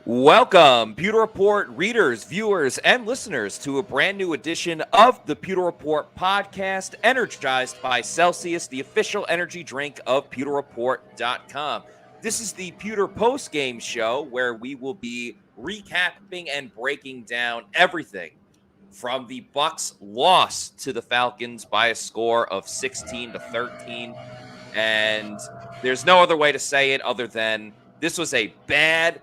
Welcome, Pewter Report readers, viewers, and listeners to a brand new edition of the Pewter Report podcast, energized by Celsius, the official energy drink of PewterReport.com. This is the Pewter post-game show where we will be recapping and breaking down everything from the Bucs loss to the Falcons by a score of 16-13. And there's no other way to say it other than this was a bad,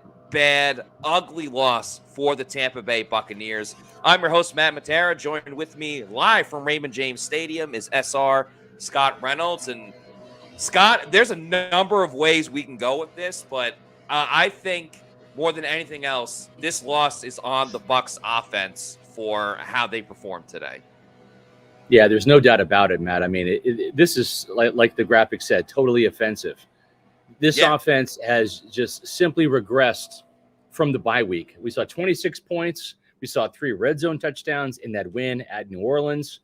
ugly loss for the Tampa Bay Buccaneers. I'm your host, Matt Matera. Joined with me live from Raymond James Stadium is SR Scott Reynolds. And Scott, there's a number of ways we can go with this, but I think more than anything else, this loss is on the Bucs offense for how they performed today. Yeah, there's no doubt about it, Matt. I mean, this is, like the graphic said, totally offensive. This offense has just simply regressed from the bye week. We saw 26 points. We saw 3 red zone touchdowns in that win at New Orleans.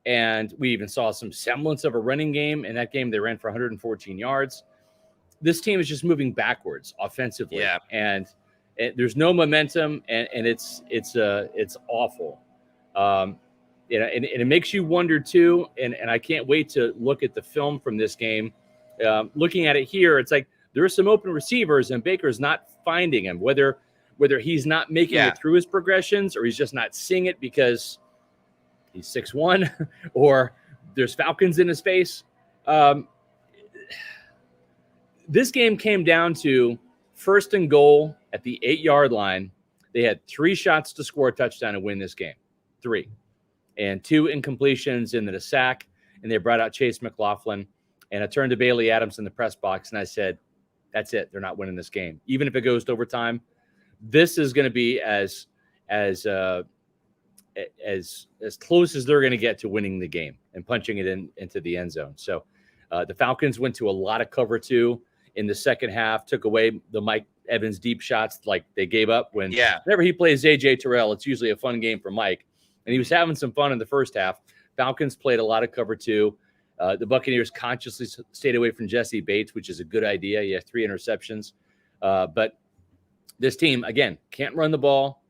And we even saw some semblance of a running game. In that game, they ran for 114 yards. This team is just moving backwards offensively. Yeah. And there's no momentum, and it's awful. And it makes you wonder, too, and I can't wait to look at the film from this game. Looking at it here, it's like there are some open receivers, and Baker's not finding him, whether he's not making it through his progressions or he's just not seeing it because he's 6'1", or there's Falcons in his face. This game came down to first and goal at the 8-yard line. They had 3 shots to score a touchdown and win this game. 3. And 2 incompletions and then a sack, and they brought out Chase McLaughlin. And I turned to Bailey Adams in the press box, and I said, that's it. They're not winning this game. Even if it goes to overtime, this is going to be as close as they're going to get to winning the game and punching it into the end zone. So the Falcons went to a lot of cover 2 in the second half, took away the Mike Evans deep shots like they gave up whenever he plays A.J. Terrell. It's usually a fun game for Mike. And he was having some fun in the first half. Falcons played a lot of cover 2. The Buccaneers consciously stayed away from Jesse Bates, which is a good idea. He has 3 interceptions. But this team, again, can't run the ball,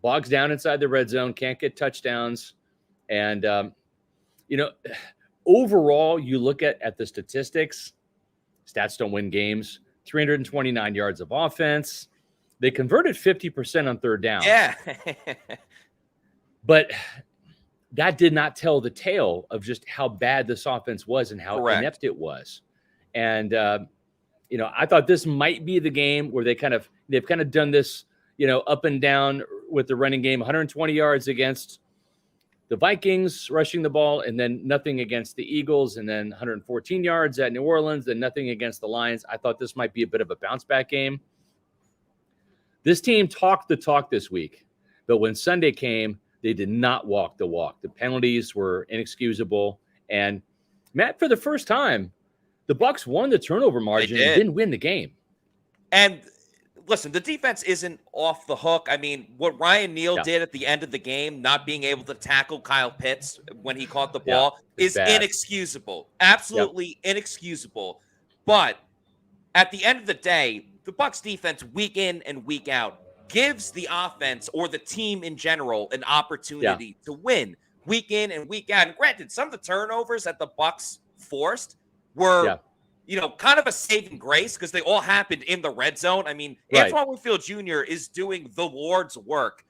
bogs down inside the red zone, can't get touchdowns. And, overall, you look at the statistics, stats don't win games, 329 yards of offense. They converted 50% on third down. Yeah. But that did not tell the tale of just how bad this offense was and how inept it was. And, I thought this might be the game where they've kind of done this, up and down with the running game, 120 yards against the Vikings rushing the ball, and then nothing against the Eagles, and then 114 yards at New Orleans, and nothing against the Lions. I thought this might be a bit of a bounce back game. This team talked the talk this week, but when Sunday came, they did not walk the walk. The penalties were inexcusable. And, Matt, for the first time, the Bucs won the turnover margin and didn't win the game. And, listen, the defense isn't off the hook. I mean, what Ryan Neal did at the end of the game, not being able to tackle Kyle Pitts when he caught the ball, is inexcusable. Absolutely inexcusable. But at the end of the day, the Bucs defense, week in and week out, gives the offense or the team in general an opportunity to win week in and week out. And granted, some of the turnovers that the Bucs forced were, kind of a saving grace because they all happened in the red zone. I mean, Antoine Winfield Jr. is doing the Lord's work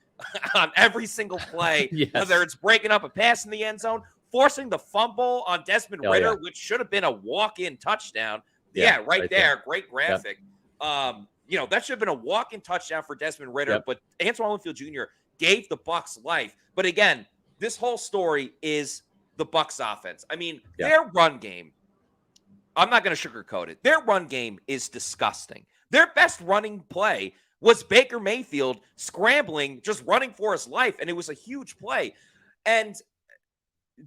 on every single play, whether it's breaking up a pass in the end zone, forcing the fumble on Desmond Ridder, which should have been a walk-in touchdown. Right there. Great graphic. That should have been a walk-in touchdown for Desmond Ridder, but Antoine Winfield Jr. gave the Bucs life. But again, this whole story is the Bucs offense. I mean, their run game, I'm not going to sugarcoat it. Their run game is disgusting. Their best running play was Baker Mayfield scrambling, just running for his life, and it was a huge play. And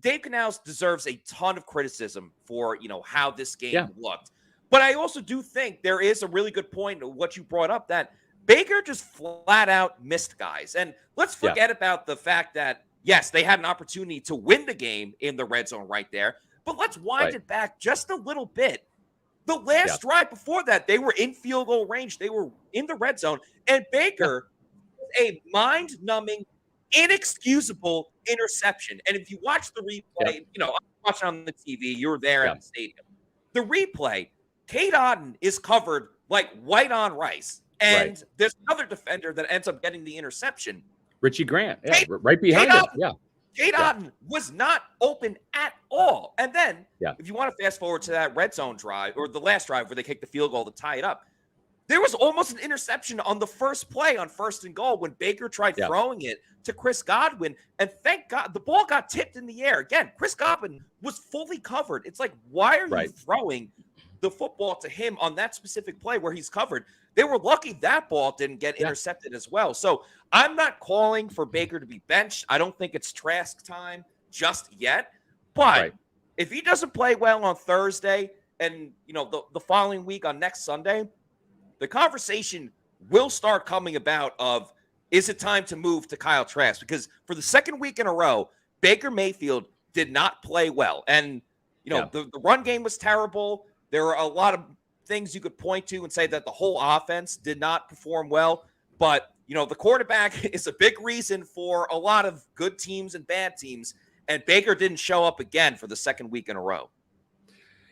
Dave Canales deserves a ton of criticism for, how this game looked. But I also do think there is a really good point of what you brought up, that Baker just flat out missed guys. And let's forget about the fact that, yes, they had an opportunity to win the game in the red zone right there. But let's wind it back just a little bit. The last drive before that, they were in field goal range. They were in the red zone. And Baker, a mind-numbing, inexcusable interception. And if you watch the replay, I'm watching on the TV. You were there at the stadium. The replay, Cade Otton is covered like white on rice. And there's another defender that ends up getting the interception. Richie Grant, right behind him. Cade Otton was not open at all. And then, if you want to fast forward to that red zone drive, or the last drive where they kicked the field goal to tie it up, there was almost an interception on the first play on 1st and goal when Baker tried throwing it to Chris Godwin. And thank God the ball got tipped in the air. Again, Chris Godwin was fully covered. It's like, why are you throwing the football to him on that specific play where he's covered? They were lucky that ball didn't get intercepted as well. So I'm not calling for Baker to be benched. I don't think it's Trask time just yet. But if he doesn't play well on Thursday and, the following week on next Sunday, the conversation will start coming about of, is it time to move to Kyle Trask? Because for the second week in a row, Baker Mayfield did not play well. And, the run game was terrible. There are a lot of things you could point to and say that the whole offense did not perform well. But, the quarterback is a big reason for a lot of good teams and bad teams. And Baker didn't show up again for the second week in a row.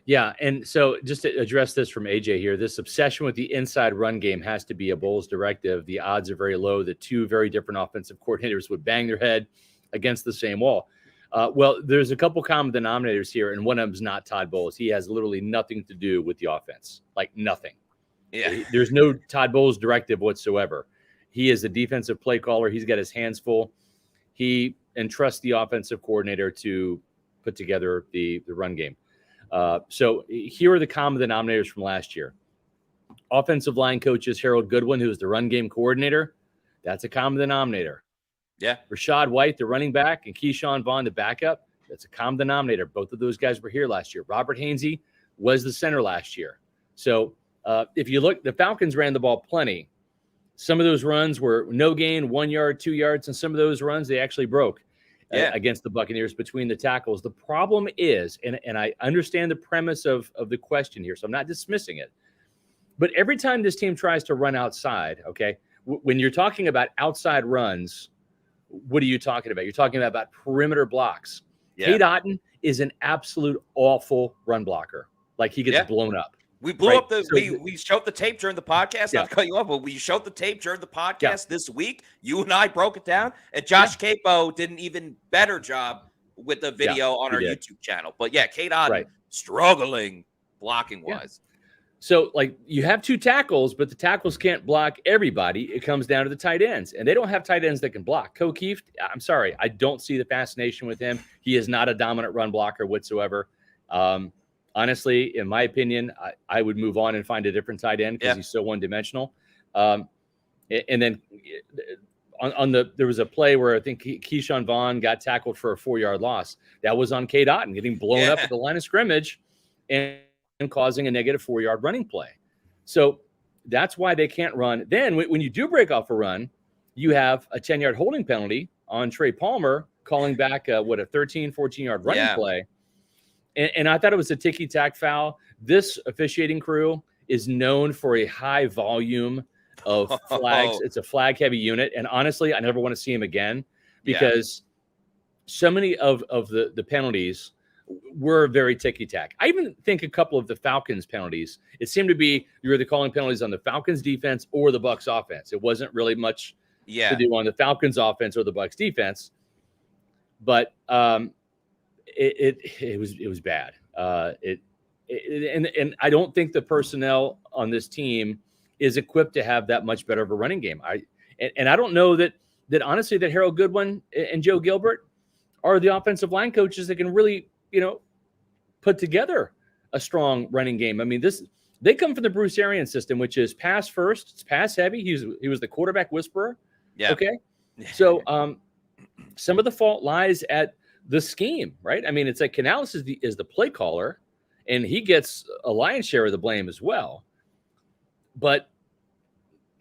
Yeah, and so just to address this from AJ here, this obsession with the inside run game has to be a Bulls directive. The odds are very low that two very different offensive coordinators would bang their head against the same wall. Well, there's a couple common denominators here, and one of them is not Todd Bowles. He has literally nothing to do with the offense, like nothing. Yeah, there's no Todd Bowles directive whatsoever. He is a defensive play caller. He's got his hands full. He entrusts the offensive coordinator to put together the run game. So here are the common denominators from last year. Offensive line coaches Harold Goodwin, who is the run game coordinator. That's a common denominator. Yeah. Rashad White, the running back, and Keyshawn Vaughn, the backup. That's a common denominator. Both of those guys were here last year. Robert Hainsey was the center last year. So if you look, the Falcons ran the ball plenty. Some of those runs were no gain, 1 yard, 2 yards, and some of those runs they actually broke against the Buccaneers between the tackles. The problem is, and I understand the premise of the question here, so I'm not dismissing it, but every time this team tries to run outside, okay, when you're talking about outside runs, what are you talking about? You're talking about perimeter blocks. Yeah. Cade Otton is an absolute awful run blocker. Like he gets blown up. We blew up we showed the tape during the podcast. Not to cut you off, but we showed the tape during the podcast this week. You and I broke it down, and Josh Capo did an even better job with the video on our YouTube channel. But Cade Otton struggling blocking wise. So like you have two tackles, but the tackles can't block everybody. It comes down to the tight ends, and they don't have tight ends that can block. O'Keefe, I'm sorry, I don't see the fascination with him. He is not a dominant run blocker whatsoever. Honestly, in my opinion, I would move on and find a different tight end because he's so one-dimensional. And then there was a play where I think Keyshawn Vaughn got tackled for a 4-yard loss. That was on Cade Otton getting blown up at the line of scrimmage and causing a negative 4-yard running play. So that's why they can't run. Then when you do break off a run, you have a 10-yard holding penalty on Trey Palmer calling back a 13, 14-yard running play. And I thought it was a ticky-tack foul. This officiating crew is known for a high volume of flags. It's a flag-heavy unit. And honestly, I never want to see him again because so many of the penalties were very ticky-tack. I even think a couple of the Falcons penalties, it seemed to be you're either calling penalties on the Falcons defense or the Bucs offense. It wasn't really much to do on the Falcons offense or the Bucs defense. But it was bad. And I don't think the personnel on this team is equipped to have that much better of a running game. I don't know that honestly that Harold Goodwin and Joe Gilbert are the offensive line coaches that can really, put together a strong running game. I mean, they come from the Bruce Arians system, which is pass first, it's pass heavy. He was the quarterback whisperer. Yeah. Okay. So some of the fault lies at the scheme, right? I mean, it's like Canales is the play caller, and he gets a lion's share of the blame as well. But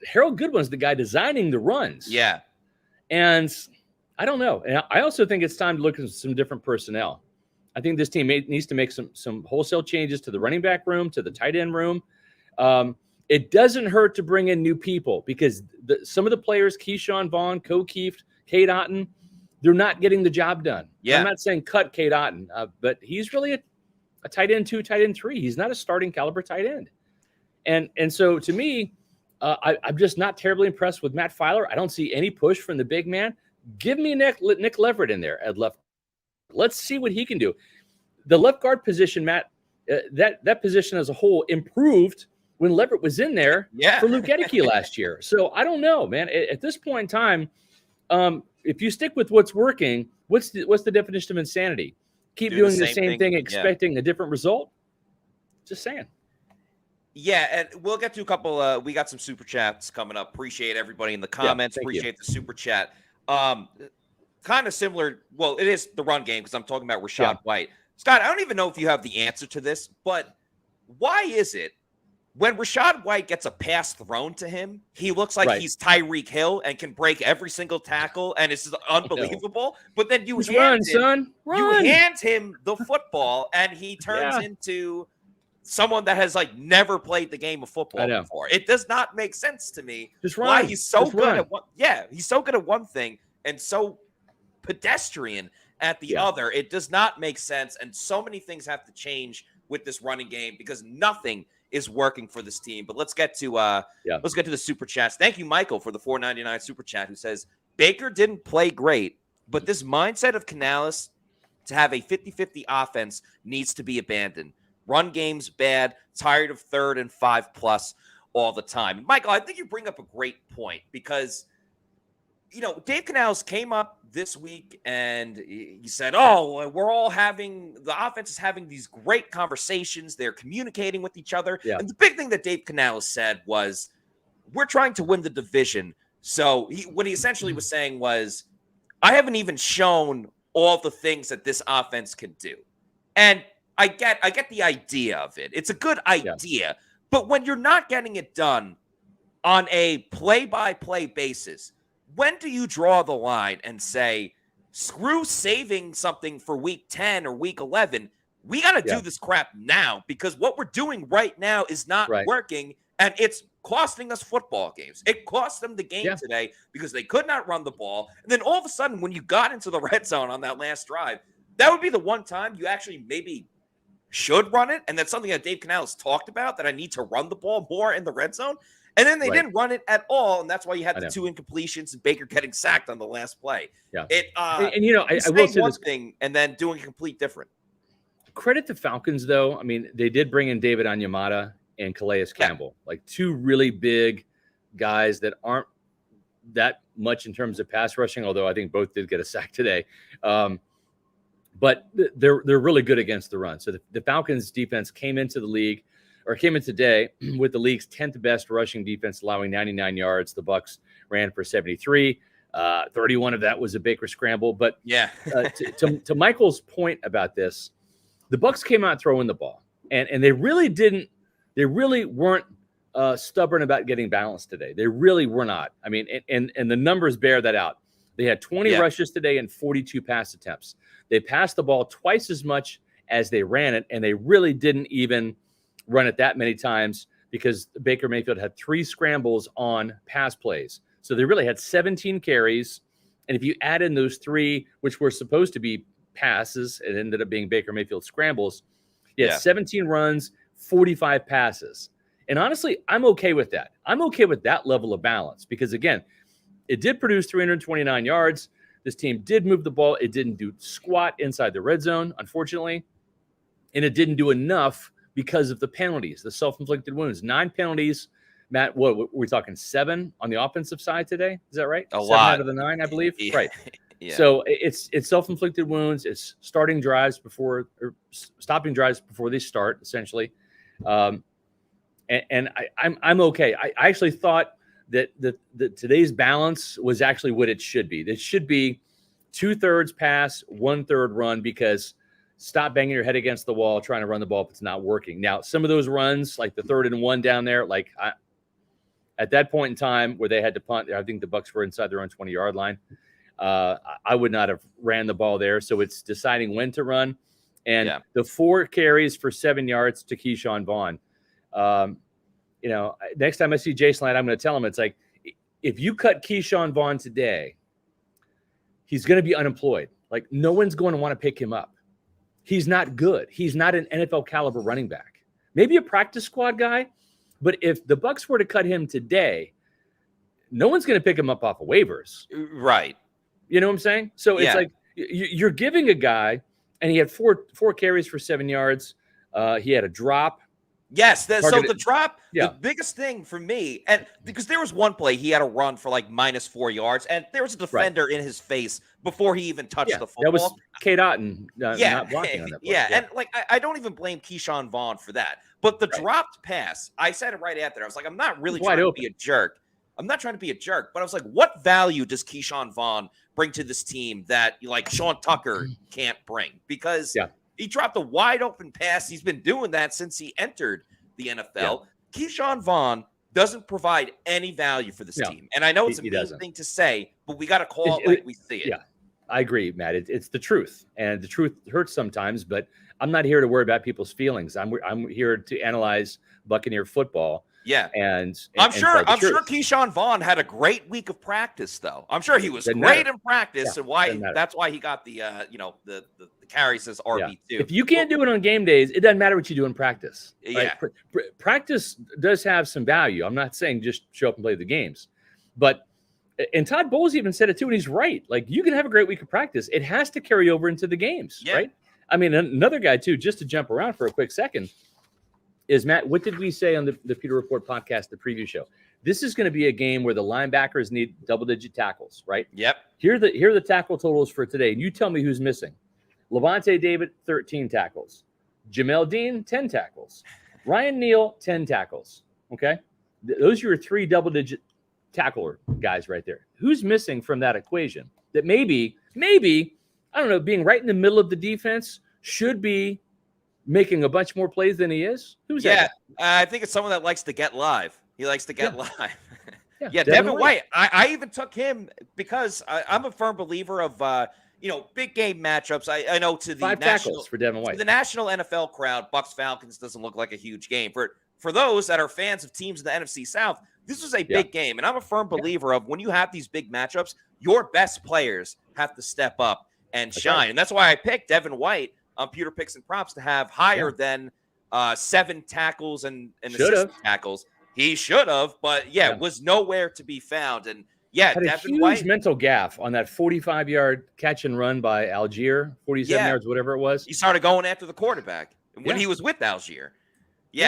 Harold Goodwin's the guy designing the runs. Yeah. And I don't know. And I also think it's time to look at some different personnel. I think this team needs to make some wholesale changes to the running back room, to the tight end room. It doesn't hurt to bring in new people because some of the players, Keyshawn Vaughn, Keeft, Cade Otton, they're not getting the job done. Yeah. I'm not saying cut Cade Otton, but he's really a tight end 2, tight end 3. He's not a starting caliber tight end. And so to me, I'm just not terribly impressed with Matt Filer. I don't see any push from the big man. Give me Nick Leverett in there at left. Let's see what he can do. The left guard position, Matt, that position as a whole improved when Leverett was in there for Luke Gedeke last year. So I don't know, man. At this point in time, if you stick with what's working, what's the definition of insanity? Keep doing the same thing expecting a different result? Just saying. Yeah, and we'll get to a couple. We got some super chats coming up. Appreciate everybody in the comments. Appreciate the super chat. Kind of similar. Well, it is the run game because I'm talking about Rachaad White. Scott, I don't even know if you have the answer to this, but why is it when Rachaad White gets a pass thrown to him, he looks like he's Tyreek Hill and can break every single tackle, and it's unbelievable. But then you hand him the football, and he turns into someone that has like never played the game of football before. It does not make sense to me. Why he's so good at one. Yeah, he's so good at one thing and so pedestrian at the other. It does not make sense, and so many things have to change with this running game because nothing is working for this team. But let's get to the super chats. Thank you, Michael, for the $4.99 super chat, who says Baker didn't play great, but this mindset of Canales to have a 50-50 offense needs to be abandoned. Run game's bad, tired of 3rd and 5+ all the time. Michael, I think you bring up a great point because, Dave Canales came up this week and he said, we're all the offense is having these great conversations. They're communicating with each other. Yeah. And the big thing that Dave Canales said was, we're trying to win the division. So what he essentially was saying was, I haven't even shown all the things that this offense can do. And I get the idea of it. It's a good idea. But when you're not getting it done on a play-by-play basis, when do you draw the line and say, screw saving something for week 10 or week 11? We got to do this crap now because what we're doing right now is not working, and it's costing us football games. It cost them the game today because they could not run the ball. And then all of a sudden, when you got into the red zone on that last drive, that would be the one time you actually maybe should run it. And that's something that Dave Canales talked about, that I need to run the ball more in the red zone. And then they didn't run it at all, and that's why you had the 2 incompletions and Baker getting sacked on the last play. Yeah, I will say one thing and then doing complete different. Credit the Falcons, though. I mean, they did bring in David Onyemata and Calais Campbell, like 2 really big guys that aren't that much in terms of pass rushing. Although I think both did get a sack today, but they're really good against the run. So the Falcons defense came in today with the league's 10th best rushing defense, allowing 99 yards. The Bucs ran for 73. 31 of that was a Baker scramble. But to Michael's point about this, the Bucs came out throwing the ball, and they really weren't stubborn about getting balanced today. They really were not. I mean, and the numbers bear that out. They had 20 rushes today and 42 pass attempts. They passed the ball twice as much as they ran it, and they really didn't even run it that many times because Baker Mayfield had 3 scrambles on pass plays. So they really had 17 carries. And if you add in those 3, which were supposed to be passes, it ended up being Baker Mayfield scrambles. 17 runs, 45 passes. And honestly, I'm okay with that. I'm okay with that level of balance because, again, it did produce 329 yards. This team did move the ball. It didn't do squat inside the red zone, unfortunately. And it didn't do enough because of the penalties, the self-inflicted wounds. 9 penalties. Matt, what were we talking, 7 on the offensive side today? Is that right? 7 out of the 9, I believe. Yeah. Right. Yeah. So it's self-inflicted wounds. It's stopping drives before they start, essentially. And I'm okay. I actually thought that today's balance was actually what it should be. It should be 2/3 pass, 1/3 run, because stop banging your head against the wall trying to run the ball if it's not working. Now, some of those runs, like the 3rd and 1 down there, at that point in time where they had to punt, I think the Bucs were inside their own 20-yard line. I would not have ran the ball there. So it's deciding when to run. And the 4 carries for 7 yards to Keyshawn Vaughn. Next time I see Jason Light, I'm going to tell him, it's like, if you cut Keyshawn Vaughn today, he's going to be unemployed. Like, no one's going to want to pick him up. He's not good. He's not an NFL caliber running back. Maybe a practice squad guy, but if the Bucs were to cut him today, no one's going to pick him up off of waivers. Right. You know what I'm saying? So it's like you're giving a guy, and he had four carries for 7 yards. He had a drop. Yes. So the drop, the biggest thing for me, and because there was one play, he had a run for like -4 yards, and there was a defender in his face before he even touched the football. That was Cade Otten not blocking on that play. And like I don't even blame Keyshawn Vaughn for that. But the dropped pass, I said it right after. I was like, I'm not really trying to be a jerk. I'm not trying to be a jerk, but I was like, what value does Keyshawn Vaughn bring to this team that like Sean Tucker can't bring? Because he dropped a wide open pass. He's been doing that since he entered the NFL. Keyshawn Vaughn doesn't provide any value for this team. And I know it's a mean thing to say, but we got to call it like we see it. Yeah, I agree, Matt. It's the truth. And the truth hurts sometimes, but I'm not here to worry about people's feelings. I'm here to analyze Buccaneer football. Yeah. And I'm sure Keyshawn Vaughn had a great week of practice, though. I'm sure he was great in practice, and that's why he got the the carries as RB2. If you can't do it on game days, it doesn't matter what you do in practice. Right? Practice does have some value. I'm not saying just show up and play the games. But and Todd Bowles even said it too, and he's right. Like, you can have a great week of practice. It has to carry over into the games, right? I mean, another guy too, just to jump around for a quick second, is Matt, what did we say on the Pewter Report podcast, the preview show? This is going to be a game where the linebackers need double-digit tackles, right? Yep. Here are the tackle totals for today. And you tell me who's missing. Levante David, 13 tackles. Jamel Dean, 10 tackles. Ryan Neal, 10 tackles. Okay? Those are your 3 double-digit tackler guys right there. Who's missing from that equation? That maybe, I don't know, being right in the middle of the defense should be making a bunch more plays than he is? Who's that? I think it's someone that likes to get live. He likes to get live. Devin White. I even took him because I'm a firm believer of big game matchups. I know to the 5 tackles for Devin White. To the national NFL crowd, Bucs Falcons doesn't look like a huge game. For those that are fans of teams in the NFC South, this was a big game. And I'm a firm believer of when you have these big matchups, your best players have to step up and shine. Right. And that's why I picked Devin White on Pewter Picks and Props to have higher than 7 tackles and assist tackles. He should have, but was nowhere to be found. And had Devin a huge White, mental gaffe on that 45-yard catch and run by Algier, 47 yards, whatever it was. He started going after the quarterback when he was with Algier.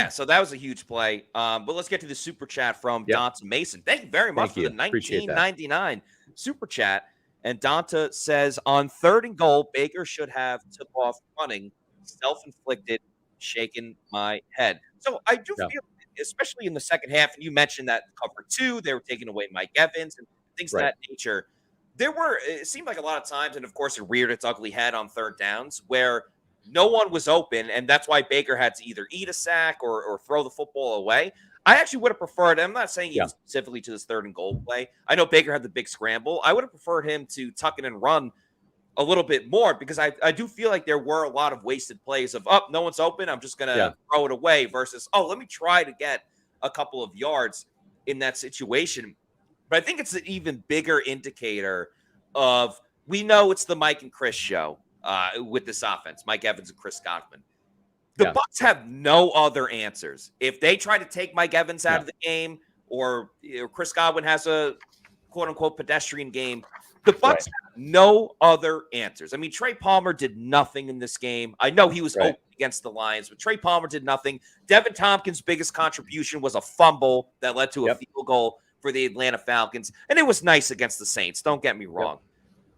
So that was a huge play. But let's get to the super chat from Donta Mason. Thank you very much for the $19.99 super chat. And Donta says, on 3rd and goal, Baker should have took off running, self-inflicted, shaking my head. So I do feel, especially in the second half, and you mentioned that cover 2, they were taking away Mike Evans and things of that nature. It seemed like a lot of times, and of course it reared its ugly head on 3rd downs, where no one was open, and that's why Baker had to either eat a sack or throw the football away. I actually would have preferred, I'm not saying specifically to this 3rd and goal play. I know Baker had the big scramble. I would have preferred him to tuck it and run a little bit more because I do feel like there were a lot of wasted plays of, no one's open, I'm just going to throw it away versus, let me try to get a couple of yards in that situation. But I think it's an even bigger indicator of, we know it's the Mike and Chris show with this offense, Mike Evans and Chris Godwin. The Bucs have no other answers. If they try to take Mike Evans out of the game or Chris Godwin has a quote-unquote pedestrian game, the Bucs have no other answers. I mean, Trey Palmer did nothing in this game. I know he was open against the Lions, but Trey Palmer did nothing. Devin Tompkins' biggest contribution was a fumble that led to a field goal for the Atlanta Falcons, and it was nice against the Saints. Don't get me wrong.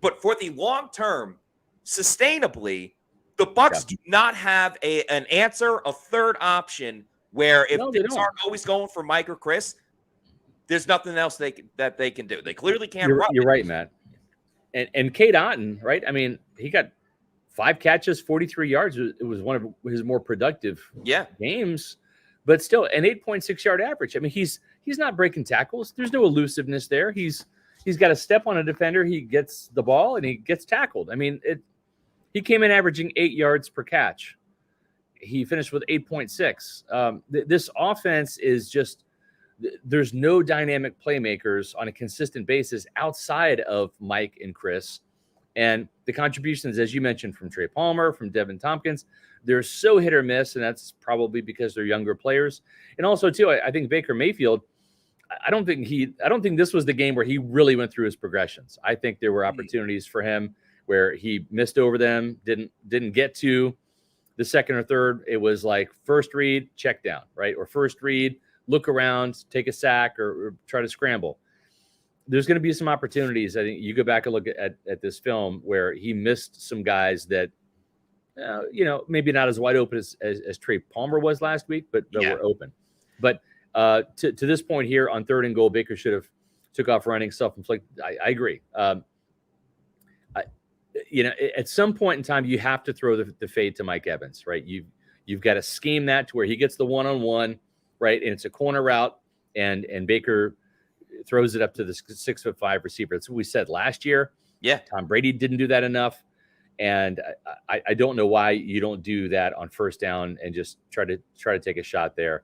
But for the long term, sustainably, the Bucs do not have an answer, a third option where if things aren't always going for Mike or Chris, there's nothing else that they can do. They clearly can't run. You're right, Matt. And Cade Otton, right? I mean, he got 5 catches, 43 yards. It was one of his more productive games, but still an 8.6-yard average. I mean, he's not breaking tackles. There's no elusiveness there. He's got to step on a defender. He gets the ball and he gets tackled. I mean, He came in averaging 8 yards per catch. He finished with 8.6. This offense is just, there's no dynamic playmakers on a consistent basis outside of Mike and Chris. And the contributions, as you mentioned, from Trey Palmer, from Devin Tompkins, they're so hit or miss, and that's probably because they're younger players. And also, too, I think Baker Mayfield, I don't think this was the game where he really went through his progressions. I think there were opportunities for him where he missed over them, didn't get to the second or third. It was like first read, check down, right? Or first read, look around, take a sack, or try to scramble. There's going to be some opportunities. I think you go back and look at this film where he missed some guys that, maybe not as wide open as Trey Palmer was last week, but were open. But to this point here on 3rd and goal, Baker should have took off running, self-inflicted. I agree. At some point in time, you have to throw the fade to Mike Evans, right? You've got to scheme that to where he gets the one-on-one, right? And it's a corner route, and Baker throws it up to the 6'5" receiver. That's what we said last year. Yeah. Tom Brady didn't do that enough. And I don't know why you don't do that on first down and just try to take a shot there.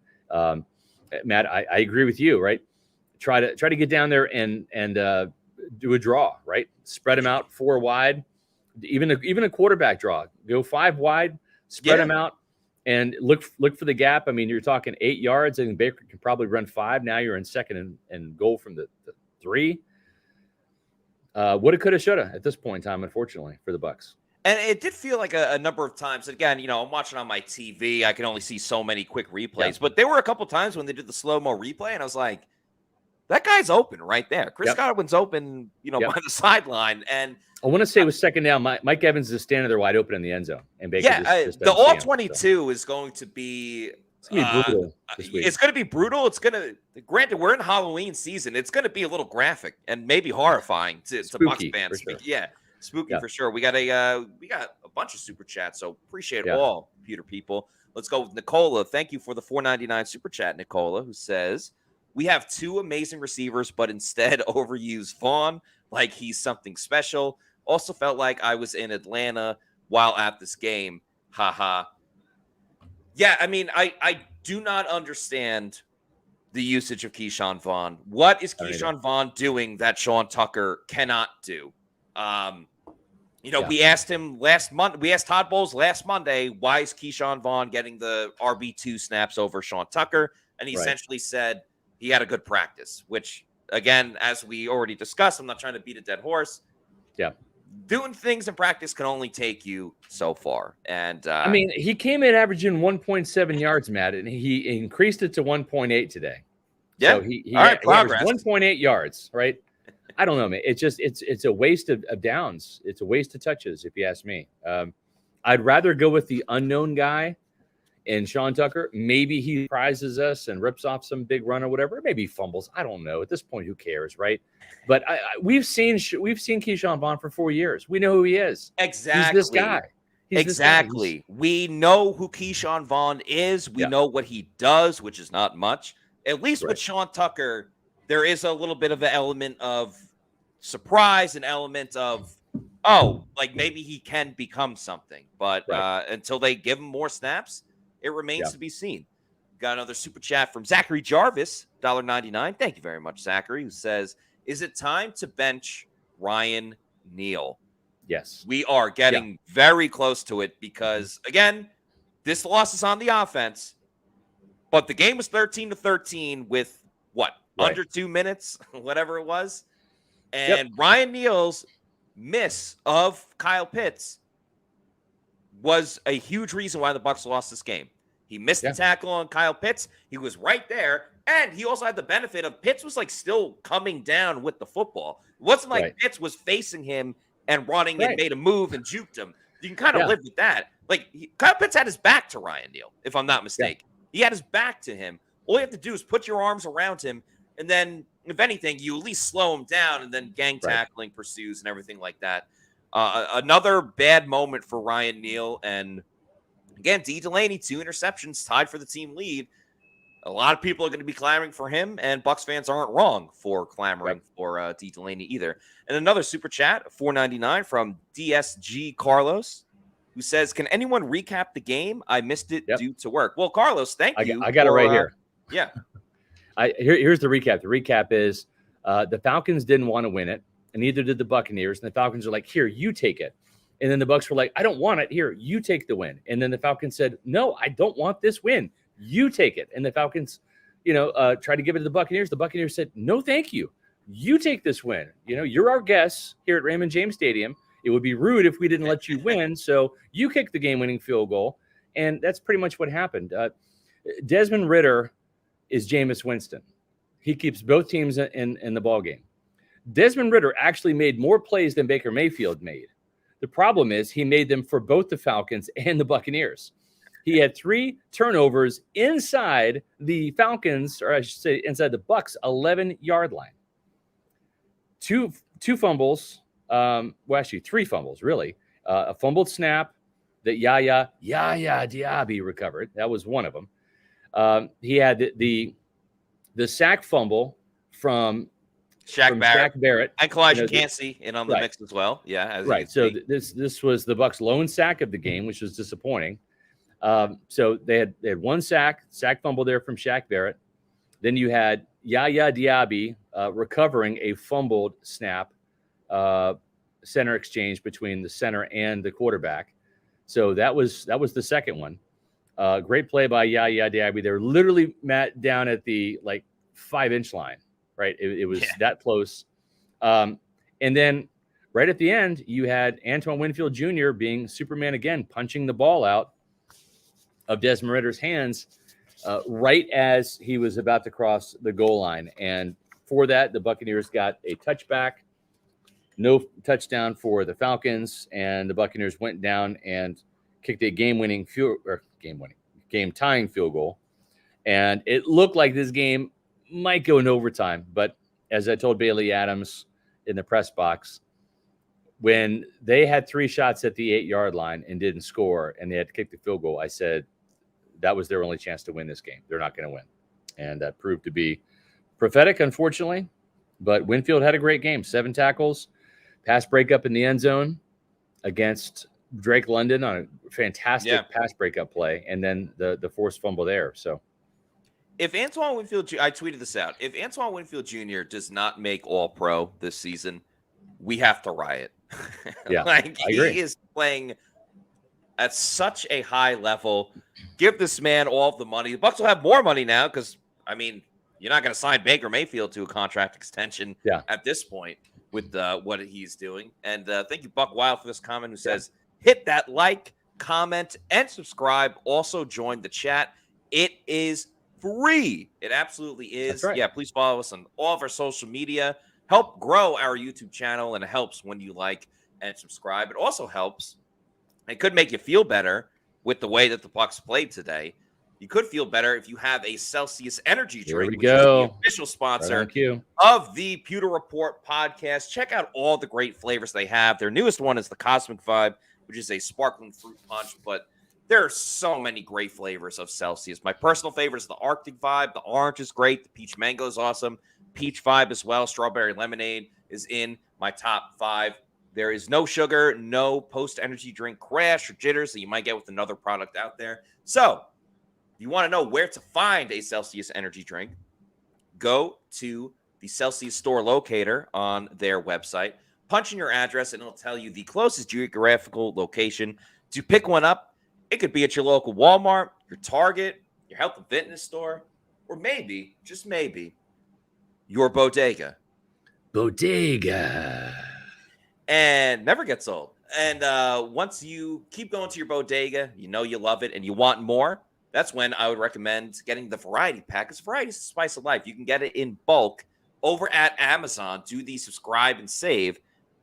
Matt, I agree with you, right? Try to get down there and do a draw, right? Spread them out 4 wide, even a quarterback draw. Go 5 wide, spread them out, and look for the gap. I mean, you're talking 8 yards. I think Baker can probably run 5. Now you're in 2nd and goal from the 3. Woulda, coulda, shoulda at this point in time, unfortunately, for the Bucs. And it did feel like a number of times. Again, I'm watching on my TV. I can only see so many quick replays. But there were a couple times when they did the slow-mo replay, and I was like, that guy's open right there. Chris Godwin's open, by the sideline. And I want to say it was 2nd down. Mike Evans is standing there wide open in the end zone. And Baker just the all-22 is going to be it's going to be brutal this week. It's going to be brutal. It's going to, granted, we're in Halloween season. It's going to be a little graphic and maybe horrifying to Bucs fans. For sure. Yeah. Spooky for sure. We got a bunch of super chats, so appreciate all, Pewter people. Let's go with Nicola. Thank you for the $4.99 super chat, Nicola, who says, we have 2 amazing receivers, but instead overuse Vaughn like he's something special. Also felt like I was in Atlanta while at this game. Haha. Yeah, I mean, I do not understand the usage of Keyshawn Vaughn. What is Keyshawn Vaughn doing that Sean Tucker cannot do? We asked him last month. We asked Todd Bowles last Monday, why is Keyshawn Vaughn getting the RB2 snaps over Sean Tucker? And he essentially said he had a good practice, which, again, as we already discussed, I'm not trying to beat a dead horse. Yeah. Doing things in practice can only take you so far. And I mean, he came in averaging 1.7 yards, Matt, and he increased it to 1.8 today. Yeah. So he averaged 1.8 yards, right? I don't know, man. It's just it's a waste of downs. It's a waste of touches, if you ask me. I'd rather go with the unknown guy and Sean Tucker. Maybe he prizes us and rips off some big run or whatever. Maybe he fumbles. I don't know. At this point, who cares, right? But we've seen Keyshawn Vaughn for 4 years. We know who he is. Exactly. He's this guy. Exactly. We know who Keyshawn Vaughn is. We know what he does, which is not much. At least with Sean Tucker, there is a little bit of an element of surprise, an element of, like maybe he can become something. But until they give him more snaps, it remains to be seen. Got another super chat from Zachary Jarvis, $1.99. Thank you very much, Zachary, who says, is it time to bench Ryan Neal? Yes. We are getting very close to it because, again, this loss is on the offense, but the game was 13-13 with what? Under 2 minutes, whatever it was. And Ryan Neal's miss of Kyle Pitts was a huge reason why the Bucs lost this game. He missed the tackle on Kyle Pitts. He was right there. And he also had the benefit of Pitts was like still coming down with the football. It wasn't like Pitts was facing him and running and made a move and juked him. You can kind of live with that. Like Kyle Pitts had his back to Ryan Neal, if I'm not mistaken. He had his back to him. All you have to do is put your arms around him. And then, if anything, you at least slow him down, and then gang tackling pursues and everything like that. Another bad moment for Ryan Neal. And again, D. Delaney, 2 interceptions, tied for the team lead. A lot of people are going to be clamoring for him, and Bucs fans aren't wrong for clamoring for D. Delaney either. And another super chat, $4.99 from DSG Carlos. who says, "Can anyone recap the game? I missed it Yep. due to work." Well, Carlos, thank you. I got it right here. Yeah. Here's the recap. The recap is the Falcons didn't want to win it, and neither did the Buccaneers. And the Falcons are like, "Here, you take it." And then the Bucs were like, "I don't want it. Here, you take the win." And then the Falcons said, "No, I don't want this win. You take it." And the Falcons, tried to give it to the Buccaneers. The Buccaneers said, "No, thank you. You take this win. You're our guests here at Raymond James Stadium. It would be rude if we didn't let you win. So you kick the game-winning field goal." And that's pretty much what happened. Desmond Ridder is Jameis Winston. He keeps both teams in the ball game. Desmond Ridder actually made more plays than Baker Mayfield made. The problem is he made them for both the Falcons and the Buccaneers. He had 3 turnovers inside the Falcons, or I should say inside the Bucs' 11-yard line. Two fumbles. Actually 3 fumbles, really. A fumbled snap that Yaya Diaby recovered. That was one of them. He had the sack fumble from Shaq Barrett and Kalijah Cansey in on the mix as well. Yeah, right. So this was the Bucs' lone sack of the game, which was disappointing. So they had 1 sack fumble there from Shaq Barrett. Then you had Yaya Diaby recovering a fumbled snap, center exchange between the center and the quarterback. So that was the second one. Great play by Yaya Diaby. They're literally down at the 5-inch line. Right. It was that close. And then right at the end, you had Antoine Winfield Jr. being Superman again, punching the ball out of Desmond Ridder's hands right as he was about to cross the goal line. And for that, the Buccaneers got a touchback, no touchdown for the Falcons. And the Buccaneers went down and kicked a game-tying field goal. And it looked like this game might go in overtime, but as I told Bailey Adams in the press box, when they had 3 shots at the 8-yard line and didn't score and they had to kick the field goal, I said that was their only chance to win this game. They're not going to win. And that proved to be prophetic, unfortunately, but Winfield had a great game. 7 tackles, pass breakup in the end zone against Drake London on a fantastic pass breakup play, and then the forced fumble there. So if Antoine Winfield, I tweeted this out. If Antoine Winfield Jr. does not make All-Pro this season, we have to riot. Yeah, he is playing at such a high level. Give this man all of the money. The Bucs will have more money now because, you're not going to sign Baker Mayfield to a contract extension at this point with what he's doing. And thank you, Buck Wild, for this comment who says, hit that like, comment, and subscribe. Also join the chat. It is free. It absolutely is. Right. Yeah, please follow us on all of our social media. Help grow our YouTube channel, and it helps when you like and subscribe. It also helps. It could make you feel better with the way that the Bucs played today. You could feel better if you have a Celsius energy drink, which is the official sponsor of the Pewter Report podcast. Check out all the great flavors they have. Their newest one is the Cosmic Vibe, which is a sparkling fruit punch, but there are so many great flavors of Celsius. My personal favorite is the Arctic Vibe. The orange is great. The peach mango is awesome. Peach Vibe as well. Strawberry lemonade is in my top 5. There is no sugar, no post-energy drink crash or jitters that you might get with another product out there. So if you want to know where to find a Celsius energy drink, go to the Celsius store locator on their website. Punch in your address, and it'll tell you the closest geographical location to pick one up. It could be at your local Walmart, your Target, your health and fitness store, or maybe, just maybe, your bodega. And never gets old. And once you keep going to your bodega, you know you love it and you want more, that's when I would recommend getting the variety pack. Because variety is the spice of life. You can get it in bulk over at Amazon. Do the subscribe and save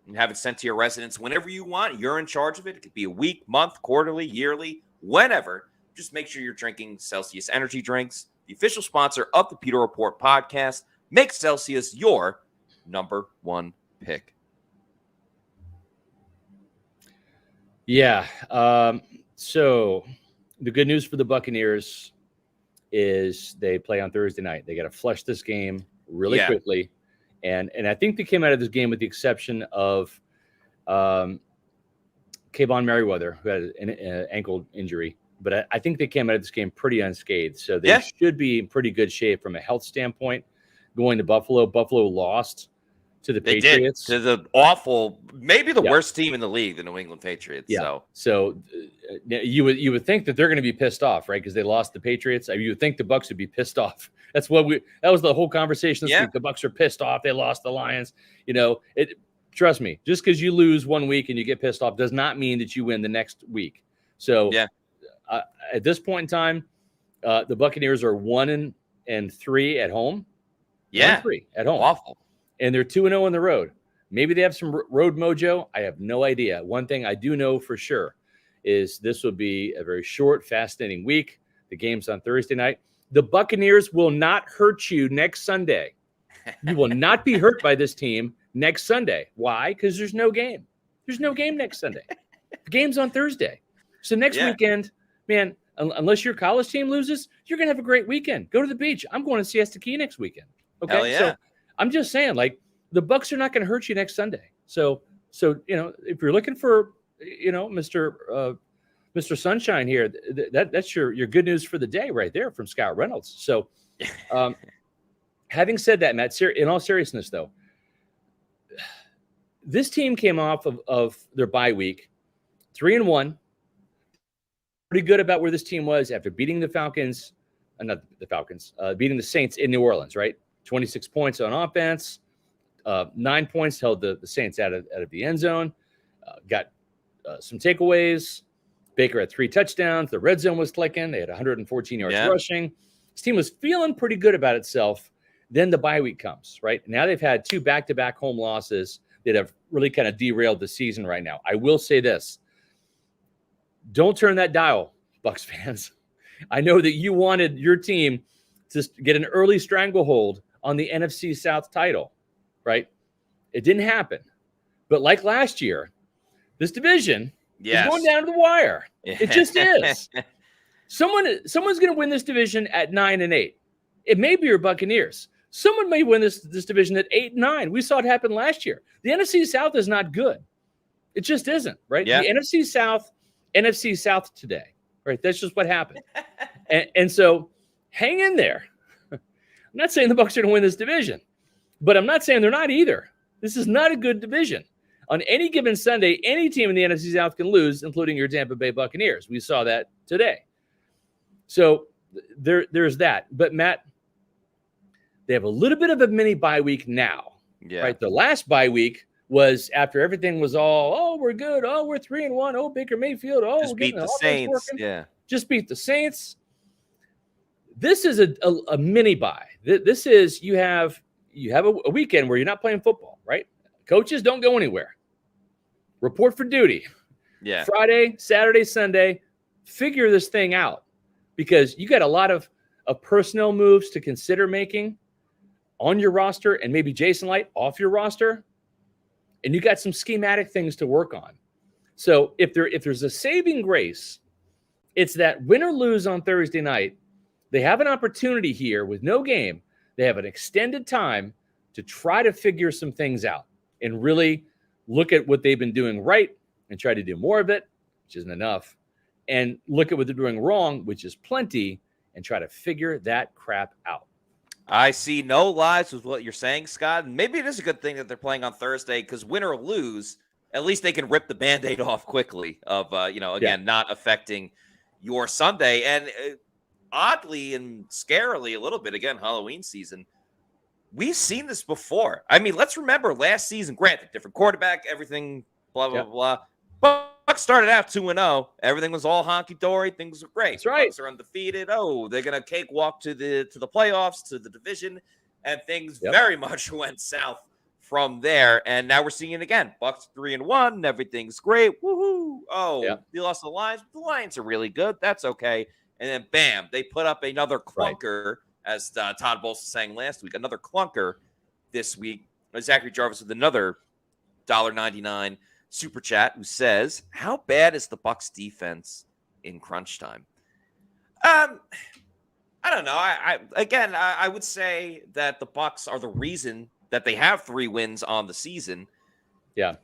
and have it sent to your residence whenever you want. You're in charge of it. It could be a week, month, quarterly, yearly, whenever. Just make sure you're drinking Celsius energy drinks. The official sponsor of the Pewter Report podcast. Make Celsius your number 1 pick. Yeah. So the good news for the Buccaneers is they play on Thursday night. They got to flush this game really quickly. And I think they came out of this game with the exception of Kayvon Merriweather, who had an ankle injury. But I think they came out of this game pretty unscathed. So they should be in pretty good shape from a health standpoint. Going to Buffalo. Buffalo lost to the Patriots. To the awful, maybe the worst team in the league, the New England Patriots. Yeah. So you would think that they're going to be pissed off, right? Because they lost the Patriots. You would think the Bucs would be pissed off. That was the whole conversation this week. The Bucs are pissed off. They lost the Lions. Trust me, just because you lose one week and you get pissed off does not mean that you win the next week. So at this point in time, the Buccaneers are 1-3 at home. 1-3 at home. Awful. And they're 2-0 on the road. Maybe they have some road mojo. I have no idea. One thing I do know for sure is this will be a very short, fascinating week. The game's on Thursday night. The Buccaneers will not hurt you next Sunday. You will not be hurt by this team next Sunday. Why? Because there's no game. There's no game next Sunday. The game's on Thursday. So next weekend, man, unless your college team loses, you're going to have a great weekend. Go to the beach. I'm going to Siesta Key next weekend. Okay. Hell yeah. So I'm just saying, like, the Bucs are not going to hurt you next Sunday. So if you're looking for, Mr. Sunshine here, that's your good news for the day right there from Scott Reynolds. So, having said that, Matt, in all seriousness, though, this team came off of their bye week, 3-1. Pretty good about where this team was after beating the Falcons, beating the Saints in New Orleans, right? 26 points on offense, 9 points held the Saints out of the end zone, got some takeaways. Baker had 3 touchdowns. The red zone was clicking. They had 114 yards rushing. This team was feeling pretty good about itself. Then the bye week comes, right? Now they've had 2 back-to-back home losses that have really kind of derailed the season right now. I will say this. Don't turn that dial, Bucs fans. I know that you wanted your team to get an early stranglehold on the NFC South title, right? It didn't happen. But like last year, this division is going down to the wire. It just is. Someone's going to win this division at 9-8. It may be your Buccaneers. Someone may win this division at 8-9. We saw it happen last year. The NFC South is not good. It just isn't, right? Yeah. The NFC South today, right? That's just what happened. and so hang in there. I'm not saying the Bucs are going to win this division, but I'm not saying they're not either. This is not a good division. On any given Sunday, any team in the NFC South can lose, including your Tampa Bay Buccaneers. We saw that today. So there's that. But, Matt, they have a little bit of a mini bye week now. Yeah. Right? The last bye week was after everything was all, we're good. Oh, we're 3-1. Oh, Baker Mayfield. Oh, just beat the Saints. Working. Yeah. Just beat the Saints. This is a mini bye. This is you have a weekend where you're not playing football, right? Coaches don't go anywhere. Report for duty. Yeah. Friday, Saturday, Sunday, figure this thing out because you got a lot of personnel moves to consider making on your roster and maybe Jason Light off your roster. And you got some schematic things to work on. So if there's a saving grace, it's that win or lose on Thursday night, they have an opportunity here with no game. They have an extended time to try to figure some things out and really look at what they've been doing right and try to do more of it, which isn't enough, and look at what they're doing wrong, which is plenty, and try to figure that crap out. I see no lies with what you're saying, Scott. And maybe it is a good thing that they're playing on Thursday because win or lose, at least they can rip the Band-Aid off quickly of, not affecting your Sunday. And oddly and scarily a little bit, again, Halloween season, we've seen this before. I mean, let's remember last season, granted, different quarterback, everything, blah, blah, blah. Bucs started out 2-0. Everything was all honky-dory. Things were great. That's right. Bucs are undefeated. Oh, they're going to cakewalk to the playoffs, to the division, and things very much went south from there. And now we're seeing it again. Bucs 3-1. Everything's great. Woohoo. Oh, they lost the Lions. The Lions are really good. That's okay. And then, bam, they put up another clunker, as Todd Bowles was saying last week, another clunker this week. Zachary Jarvis with another $1.99 super chat who says, how bad is the Bucs defense in crunch time? I don't know. I would say that the Bucs are the reason that they have 3 wins on the season. Yeah.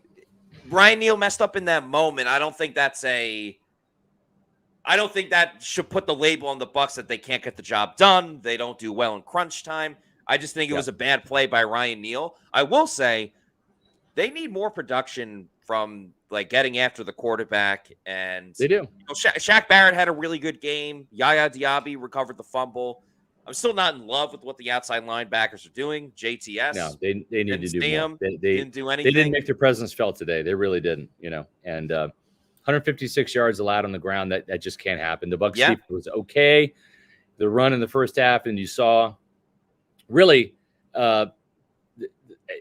Ryan Neal messed up in that moment. I don't think that should put the label on the Bucs that they can't get the job done. They don't do well in crunch time. I just think it was a bad play by Ryan Neal. I will say they need more production from like getting after the quarterback, and they do. You know, Shaq Barrett had a really good game. Yaya Diaby recovered the fumble. I'm still not in love with what the outside linebackers are doing. JTS. No, they need to do more. They didn't do anything. They didn't make their presence felt today. They really didn't, you know. And 156 yards allowed on the ground. That just can't happen. The Bucs defense was okay. The run in the first half, and you saw really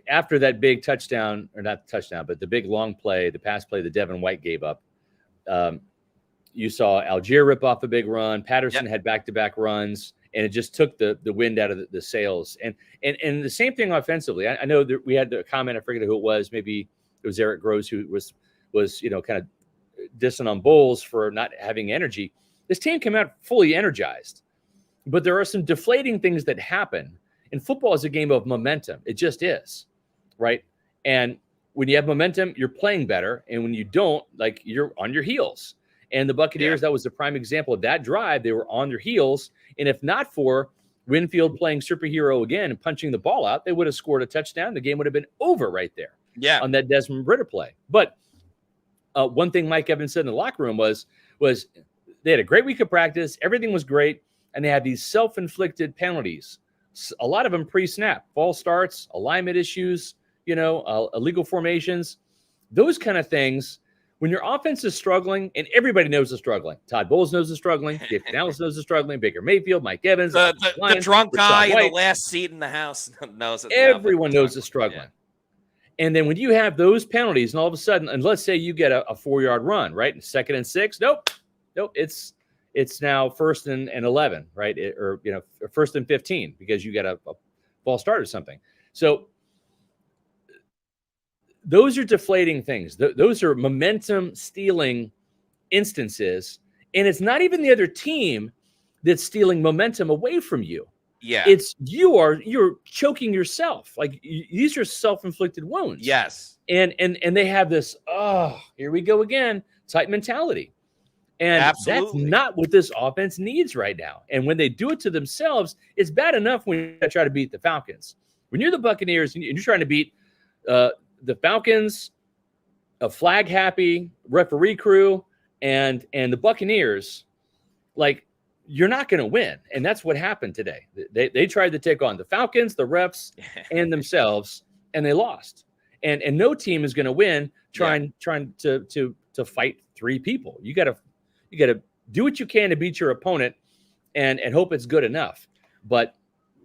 after that big touchdown, or not touchdown, but the big long play, the pass play that Devin White gave up. You saw Algier rip off a big run. Patterson had back-to-back runs. And it just took the wind out of the sails. And the same thing offensively. I know that we had the comment, I forget who it was. Maybe it was Eric Groves who was you know, kind of dissing on Bowles for not having energy. This team came out fully energized. But there are some deflating things that happen. And football is a game of momentum. It just is, right? And when you have momentum, you're playing better. And when you don't, like, you're on your heels. And the Buccaneers, that was the prime example of that drive. They were on their heels. And if not for Winfield playing superhero again and punching the ball out, they would have scored a touchdown. The game would have been over right there on that Desmond Ridder play. But one thing Mike Evans said in the locker room was they had a great week of practice. Everything was great. And they had these self-inflicted penalties, a lot of them pre-snap, false starts, alignment issues, you know, illegal formations, those kind of things. When your offense is struggling, and everybody knows they're struggling, Todd Bowles knows they're struggling, Dave Canales knows they're struggling, Baker Mayfield, Mike Evans, the drunk guy in the last seat in the house knows it. Everyone knows they're struggling. Yeah. And then when you have those penalties, and all of a sudden, and let's say you get a 4-yard run, right? And 2nd and 6, nope, it's now 1st and 11, right? Or you know, 1st and 15 because you got a false start or something. So those are deflating things. Those are momentum-stealing instances, and it's not even the other team that's stealing momentum away from you. Yeah, it's you're choking yourself. Like these are self-inflicted wounds. Yes, and they have this here we go again type mentality, and that's not what this offense needs right now. And when they do it to themselves, it's bad enough when you try to beat the Falcons. When you're the Buccaneers and you're trying to beat the Falcons, a flag-happy referee crew, and the Buccaneers, like, you're not going to win. And that's what happened today. They tried to take on the Falcons, the refs, and themselves, and they lost. And no team is going to win trying to fight 3 people. You got to do what you can to beat your opponent and hope it's good enough. But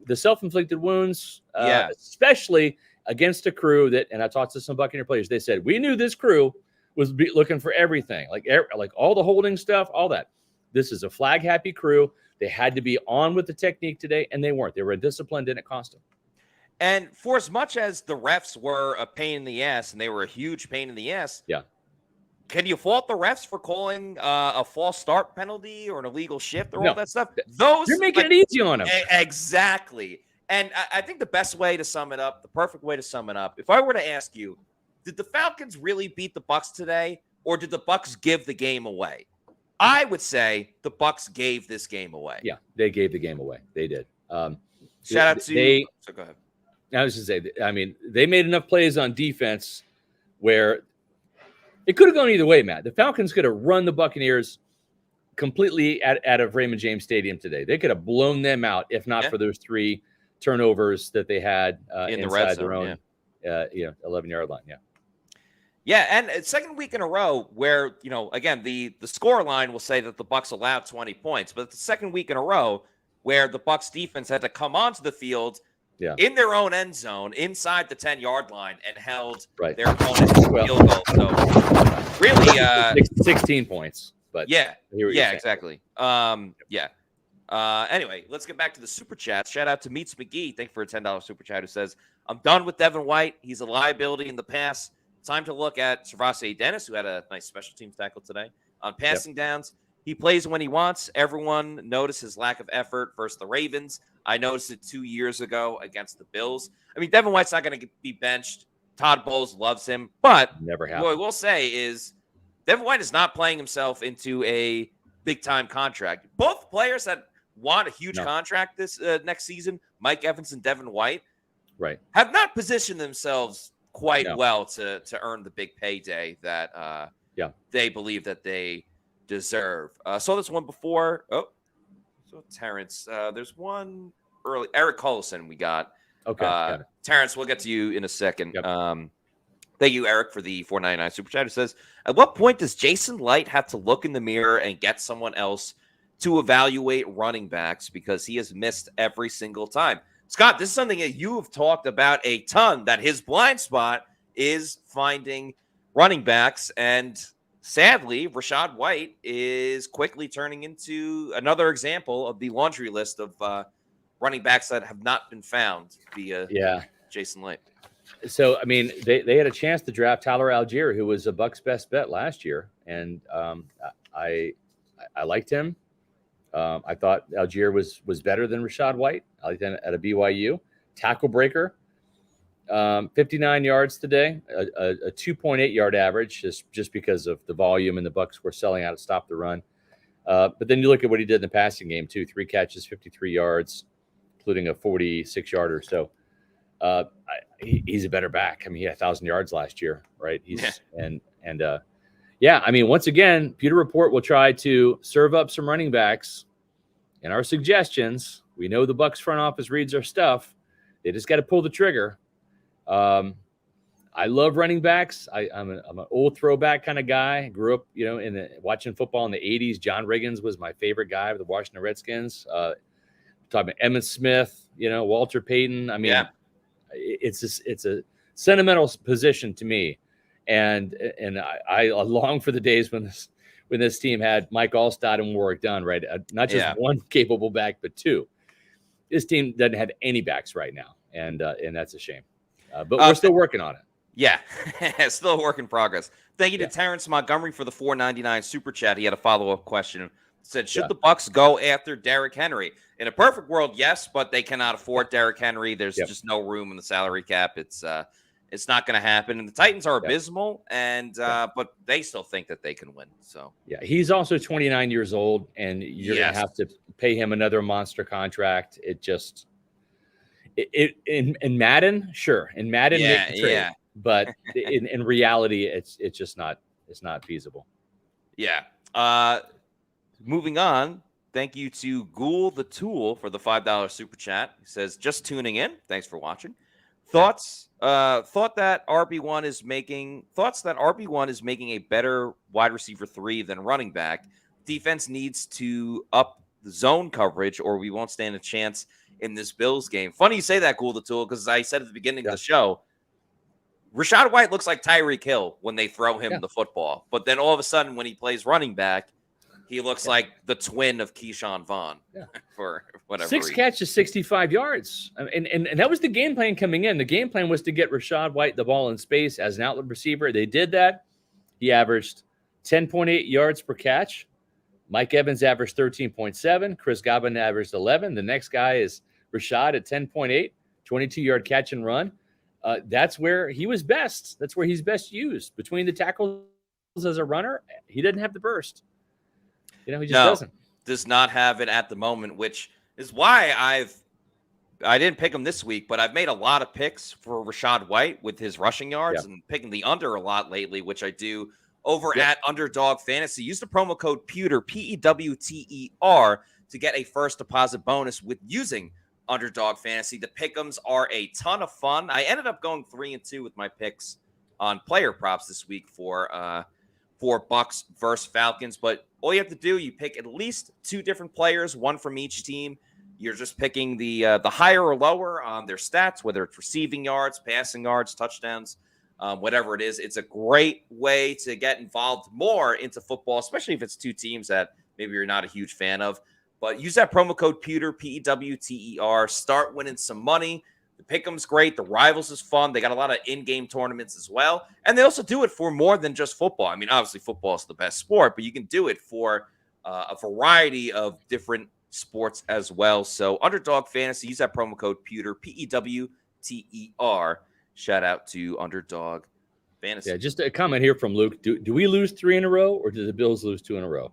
the self-inflicted wounds, especially against a crew that, and I talked to some Buccaneer players, they said, we knew this crew was looking for everything, like all the holding stuff, all that. This is a flag-happy crew. They had to be on with the technique today, and they weren't. They were disciplined, and it cost them. And for as much as the refs were a pain in the ass, and they were a huge pain in the ass, can you fault the refs for calling a false start penalty or an illegal shift or all that stuff? You're making it easy on them. Exactly. And I think the best way to sum it up, the perfect way to sum it up, if I were to ask you, did the Falcons really beat the Bucs today, or did the Bucs give the game away? I would say the Bucs gave this game away. Yeah, they gave the game away. They did. Shout out to so go ahead. I was just say, I mean, they made enough plays on defense where it could have gone either way, Matt. The Falcons could have run the Buccaneers completely out of Raymond James Stadium today. They could have blown them out if not for those 3 turnovers that they had in the red zone, their own 11-yard line. Yeah, and second week in a row where, you know, again, the score line will say that the Bucs allowed 20 points, but it's the second week in a row where the Bucs defense had to come onto the field in their own end zone inside the 10-yard line and held their opponent to a field goal. So really 16 points. But exactly. Anyway, let's get back to the super chats. Shout out to Meets McGee. Thank you for a $10 super chat who says, I'm done with Devin White. He's a liability in the pass. Time to look at Servase Dennis, who had a nice special teams tackle today. On passing downs, he plays when he wants. Everyone noticed his lack of effort versus the Ravens. I noticed it 2 years ago against the Bills. I mean, Devin White's not going to be benched. Todd Bowles loves him, but never happened. What we'll say is Devin White is not playing himself into a big-time contract. Both players that want a huge contract this next season, Mike Evans and Devin White, have not positioned themselves quite well to earn the big payday that they believe that they deserve. Saw this one before. Oh, so Terrence, there's one early. Eric Collison we got. Okay, got it. Terrence, we'll get to you in a second. Yep. Thank you, Eric, for the $4.99 super chat. It says, at what point does Jason Light have to look in the mirror and get someone else to evaluate running backs because he has missed every single time? Scott, this is something that you have talked about a ton, that his blind spot is finding running backs. And sadly, Rachaad White is quickly turning into another example of the laundry list of running backs that have not been found via Jason Light. So, I mean, they had a chance to draft Tyler Algier, who was a Bucs best bet last year. And I liked him. I thought Algier was better than Rachaad White. I liked him at a BYU. Tackle breaker, 59 yards today, a 2.8 yard average, just because of the volume and the Bucs were selling out to stop the run. But then you look at what he did in the passing game, too. 3 catches, 53 yards, including a 46-yarder. So he's a better back. I mean, he had 1,000 yards last year, right? I mean, once again, Pewter Report will try to serve up some running backs and our suggestions. We know the Bucs front office reads our stuff. They just got to pull the trigger. I love running backs. I'm an old throwback kind of guy. Grew up, watching football in the 80s. John Riggins was my favorite guy with the Washington Redskins. Talking about Emmitt Smith, Walter Payton. I mean, it's a sentimental position to me. And I long for the days when this team had Mike Allstott and Warwick Dunn, right? Not just one capable back, but 2. This team doesn't have any backs right now, and that's a shame. But we're still working on it. Yeah, still a work in progress. Thank you to Terrence Montgomery for the $4.99 super chat. He had a follow-up question. It said, should the Bucs go after Derrick Henry? In a perfect world, yes, but they cannot afford Derrick Henry. There's just no room in the salary cap. It's not going to happen. And the Titans are abysmal, and but they still think that they can win. So he's also 29 years old, and you're going to have to pay him another monster contract. It just in Madden, sure, in Madden, make the trade. But in reality, it's just not feasible. Yeah. Moving on. Thank you to Ghoul the Tool for the $5 super chat. He says, just tuning in. Thanks for watching. Thoughts that RB1 is making a better wide receiver 3 than running back. Defense needs to up the zone coverage or we won't stand a chance in this Bills game. Funny you say that, Ghoul the Tool, because I said at the beginning of the show, Rachaad White looks like Tyreek Hill when they throw him the football. But then all of a sudden when he plays running back, he looks like the twin of Keyshawn Vaughn for whatever 6 reason. catches, 65 yards. And that was the game plan coming in. The game plan was to get Rachaad White the ball in space as an outlet receiver. They did that. He averaged 10.8 yards per catch. Mike Evans averaged 13.7. Chris Godwin averaged 11. The next guy is Rachaad at 10.8, 22-yard catch and run. That's where he was best. That's where he's best used. Between the tackles as a runner, he didn't have the burst. He just doesn't. Does not have it at the moment, which is why I didn't pick him this week, but I've made a lot of picks for Rachaad White with his rushing yards and picking the under a lot lately, which I do over at Underdog Fantasy. Use the promo code Pewter, PEWTER, to get a first deposit bonus with using Underdog Fantasy. The pick'ems are a ton of fun. I ended up going 3-2 with my picks on player props this week for Bucs versus Falcons, but all you have to do, you pick at least 2 different players, one from each team. You're just picking the higher or lower on their stats, whether it's receiving yards, passing yards, touchdowns, whatever it is. It's a great way to get involved more into football, especially if it's 2 teams that maybe you're not a huge fan of. But use that promo code Pewter, PEWTER. Start winning some money. The pick'em's great. The Rivals is fun. They got a lot of in-game tournaments as well. And they also do it for more than just football. I mean, obviously football is the best sport, but you can do it for a variety of different sports as well. So Underdog Fantasy, use that promo code Pewter, PEWTER. Shout out to Underdog Fantasy. Yeah, just a comment here from Luke. Do we lose 3 in a row, or do the Bills lose 2 in a row?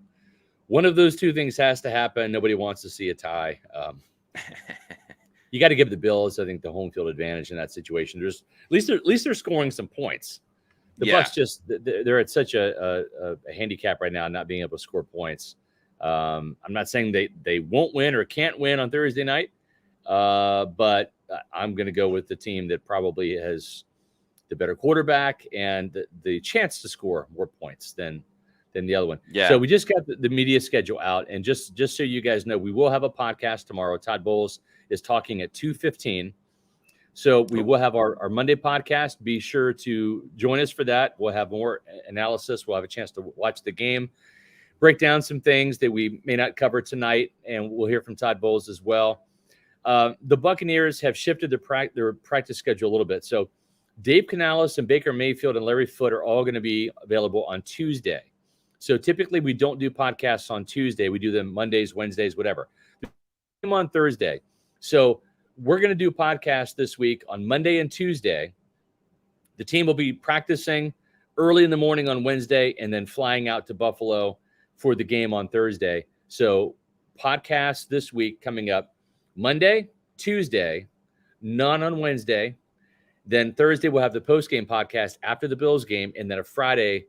One of those two things has to happen. Nobody wants to see a tie. You got to give the Bills, I think, the home field advantage in that situation. There's at least they're scoring some points. The Bucs just they're at such a handicap right now, not being able to score points. I'm not saying they won't win or can't win on Thursday night, but I'm going to go with the team that probably has the better quarterback and the chance to score more points than the other one. Yeah. So we just got the media schedule out, and just so you guys know, we will have a podcast tomorrow. Todd Bowles is talking at 2:15. So we will have our Monday podcast. Be sure to join us for that. We'll have more analysis. We'll have a chance to watch the game, break down some things that we may not cover tonight, and we'll hear from Todd Bowles as well. The Buccaneers have shifted their practice schedule a little bit. So Dave Canales and Baker Mayfield and Larry Foote are all going to be available on Tuesday. So typically we don't do podcasts on Tuesday. We do them Mondays, Wednesdays, whatever. On Thursday. So we're going to do podcasts this week on Monday and Tuesday. The team will be practicing early in the morning on Wednesday and then flying out to Buffalo for the game on Thursday. So podcasts this week coming up Monday, Tuesday, none on Wednesday. Then Thursday, we'll have the post-game podcast after the Bills game, and then a Friday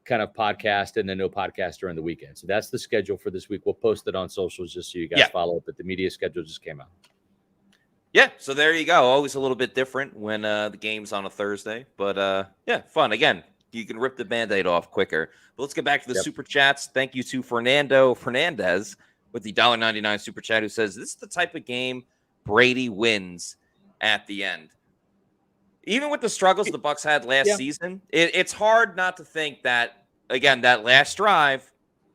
kind of podcast, and then no podcast during the weekend. So that's the schedule for this week. We'll post it on socials just so you guys follow it, but the media schedule just came out. Yeah, so there you go. Always a little bit different when the game's on a Thursday, but fun. Again, you can rip the Band-Aid off quicker. But let's get back to the Super Chats. Thank you to Fernando Fernandez with the $1.99 Super Chat, who says, this is the type of game Brady wins at the end. Even with the struggles the Bucs had last season, it's hard not to think that, again, that last drive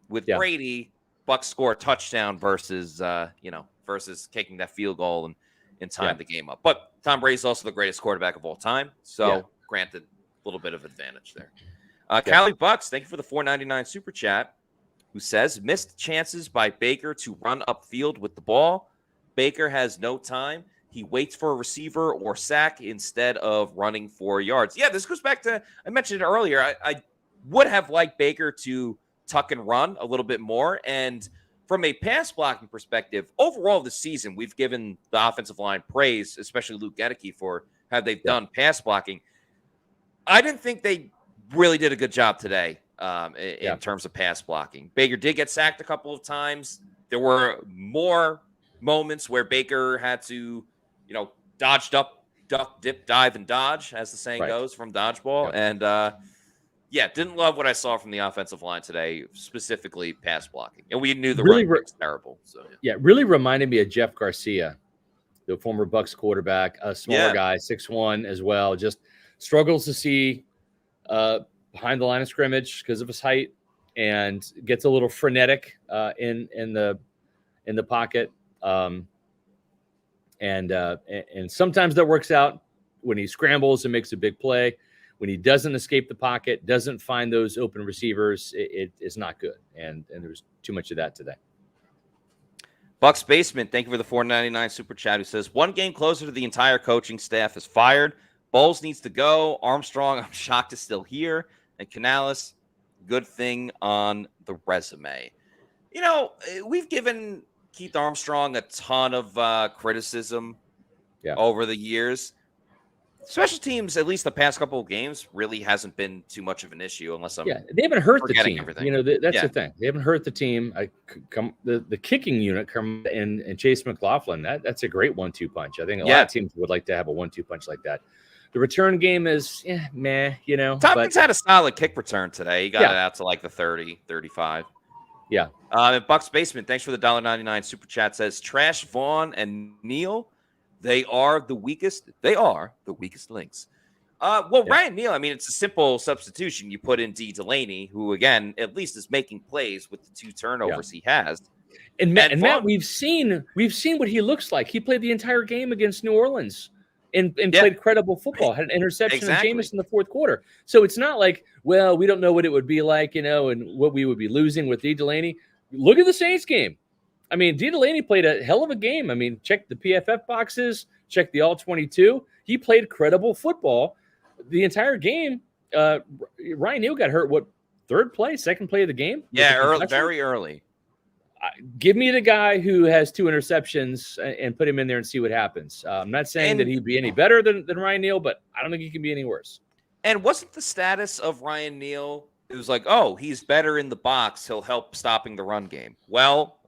with Brady, Bucs score a touchdown versus kicking that field goal and tying the game up. But Tom Brady's also the greatest quarterback of all time. So, granted, a little bit of advantage there. Callie Bucks, thank you for the $4.99 Super Chat, who says, missed chances by Baker to run upfield with the ball. Baker has no time. He waits for a receiver or sack instead of running 4 yards. Yeah, this goes back to, I mentioned it earlier, I would have liked Baker to tuck and run a little bit more. And from a pass blocking perspective, overall this season, we've given the offensive line praise, especially Luke Gedeke, for how they've done pass blocking. I didn't think they really did a good job today in terms of pass blocking. Baker did get sacked a couple of times. There were more moments where Baker had to, dodged up, duck, dip, dive, and dodge, as the saying goes, from dodgeball. And, didn't love what I saw from the offensive line today, specifically pass blocking. And we knew the run was terrible. So really reminded me of Jeff Garcia, the former Bucs quarterback, a smaller guy, 6'1" as well. Just struggles to see behind the line of scrimmage because of his height, and gets a little frenetic in the pocket. And sometimes that works out when he scrambles and makes a big play. When he doesn't escape the pocket, doesn't find those open receivers, it is not good. And there's too much of that today. Bucs Basement, thank you for the $4.99 Super Chat, who says, one game closer to the entire coaching staff is fired. Bowles needs to go. Armstrong, I'm shocked, is still here. And Canales, good thing on the resume. We've given Keith Armstrong a ton of criticism over the years. Special teams, at least the past couple of games, really hasn't been too much of an issue, unless I'm they haven't hurt the team. Everything. That's the thing. They haven't hurt the team. The kicking unit come and Chase McLaughlin. That's a great 1-2 punch. I think a lot of teams would like to have a 1-2 punch like that. The return game is meh. Tompkins had a solid kick return today. He got it out to like the 30, 35. Yeah. Bucs Basement, thanks for the $1.99 Super Chat, says Trash, Vaughn, and Neal, they are the weakest links. Ryan Neal, I mean, it's a simple substitution. You put in D. Delaney, who, again, at least is making plays with the 2 turnovers he has. And Matt, we've seen what he looks like. He played the entire game against New Orleans and played credible football, had an interception of Jameis in the fourth quarter. So it's not like, well, we don't know what it would be like, and what we would be losing with D. Delaney. Look at the Saints game. I mean, D. Delaney played a hell of a game. I mean, check the PFF boxes, check the All-22. He played credible football the entire game. Ryan Neal got hurt, second play of the game? Yeah, very early. Give me the guy who has 2 interceptions and put him in there and see what happens. I'm not saying that he'd be any better than Ryan Neal, but I don't think he can be any worse. And wasn't the status of Ryan Neal, it was like, oh, he's better in the box. He'll help stopping the run game. Well,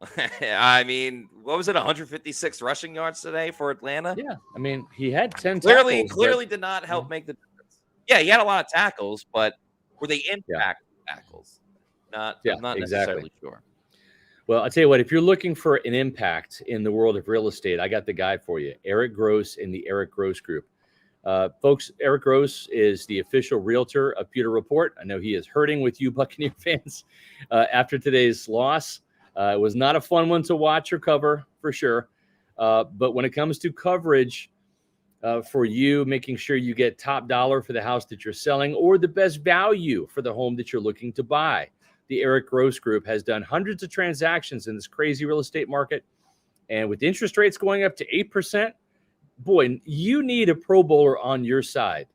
I mean, what was it, 156 rushing yards today for Atlanta? Yeah, I mean, he had 10 Clearly tackles. Did not help make the difference. Yeah, he had a lot of tackles, but were they impact tackles? I'm not necessarily sure. Well, I'll tell you what, if you're looking for an impact in the world of real estate, I got the guy for you, Eric Gross in the Eric Gross Group. Folks, Eric Gross is the official realtor of Pewter Report. I know he is hurting with you Buccaneer fans after today's loss. It was not a fun one to watch or cover, for sure. But when it comes to coverage for you, making sure you get top dollar for the house that you're selling or the best value for the home that you're looking to buy, the Eric Gross Group has done hundreds of transactions in this crazy real estate market. And with interest rates going up to 8%, boy, you need a Pro Bowler on your side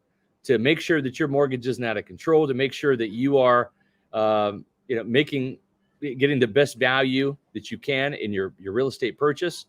to make sure that your mortgage isn't out of control, to make sure that you are, getting the best value that you can in your real estate purchase.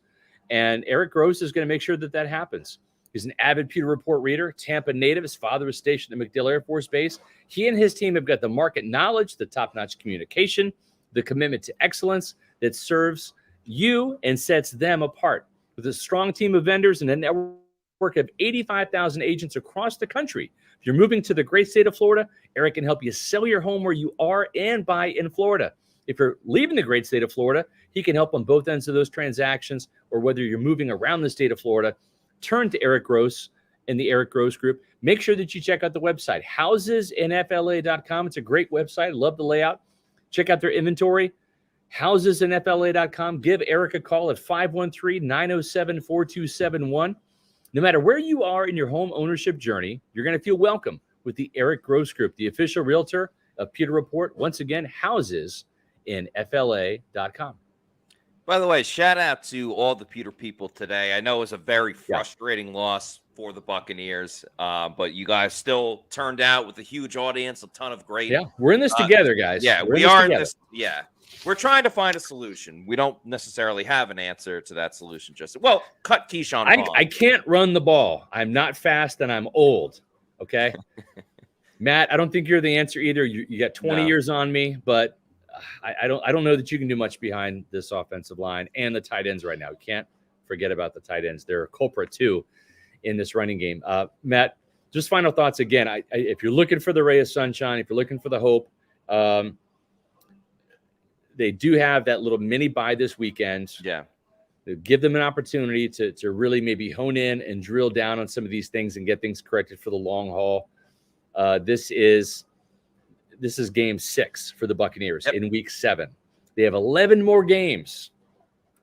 And Eric Gross is going to make sure that that happens. He's an avid Pewter Report reader, Tampa native. His father was stationed at MacDill Air Force Base. He and his team have got the market knowledge, the top-notch communication, the commitment to excellence that serves you and sets them apart. With a strong team of vendors and a network of 85,000 agents across the country. If you're moving to the great state of Florida, Eric can help you sell your home where you are and buy in Florida. If you're leaving the great state of Florida, he can help on both ends of those transactions, or whether you're moving around the state of Florida, turn to Eric Gross in the Eric Gross Group. Make sure that you check out the website, housesinfla.com. It's a great website. I love the layout. Check out their inventory, housesinfla.com. Give Eric a call at 513-907-4271. No matter where you are in your home ownership journey, you're going to feel welcome with the Eric Gross Group, the official realtor of Pewter Report. Once again, housesinfla.com. By the way, shout out to all the Pewter people today. I know it was a very frustrating loss for the Buccaneers, but you guys still turned out with a huge audience, a ton of great. Yeah, we're in this together, guys. Yeah, we are in this. Yeah, we're trying to find a solution. We don't necessarily have an answer to that solution. Cut Keyshawn. I can't run the ball. I'm not fast and I'm old. Okay, Matt, I don't think you're the answer either. You got 20 years on me, but I don't know that you can do much behind this offensive line and the tight ends right now. You can't forget about the tight ends. They're a culprit too in this running game. Matt, just final thoughts again. If you're looking for the ray of sunshine, if you're looking for the hope, they do have that little mini bye this weekend. Yeah. Give them an opportunity to really maybe hone in and drill down on some of these things and get things corrected for the long haul. This is game 6 for the Buccaneers in week 7. They have 11 more games.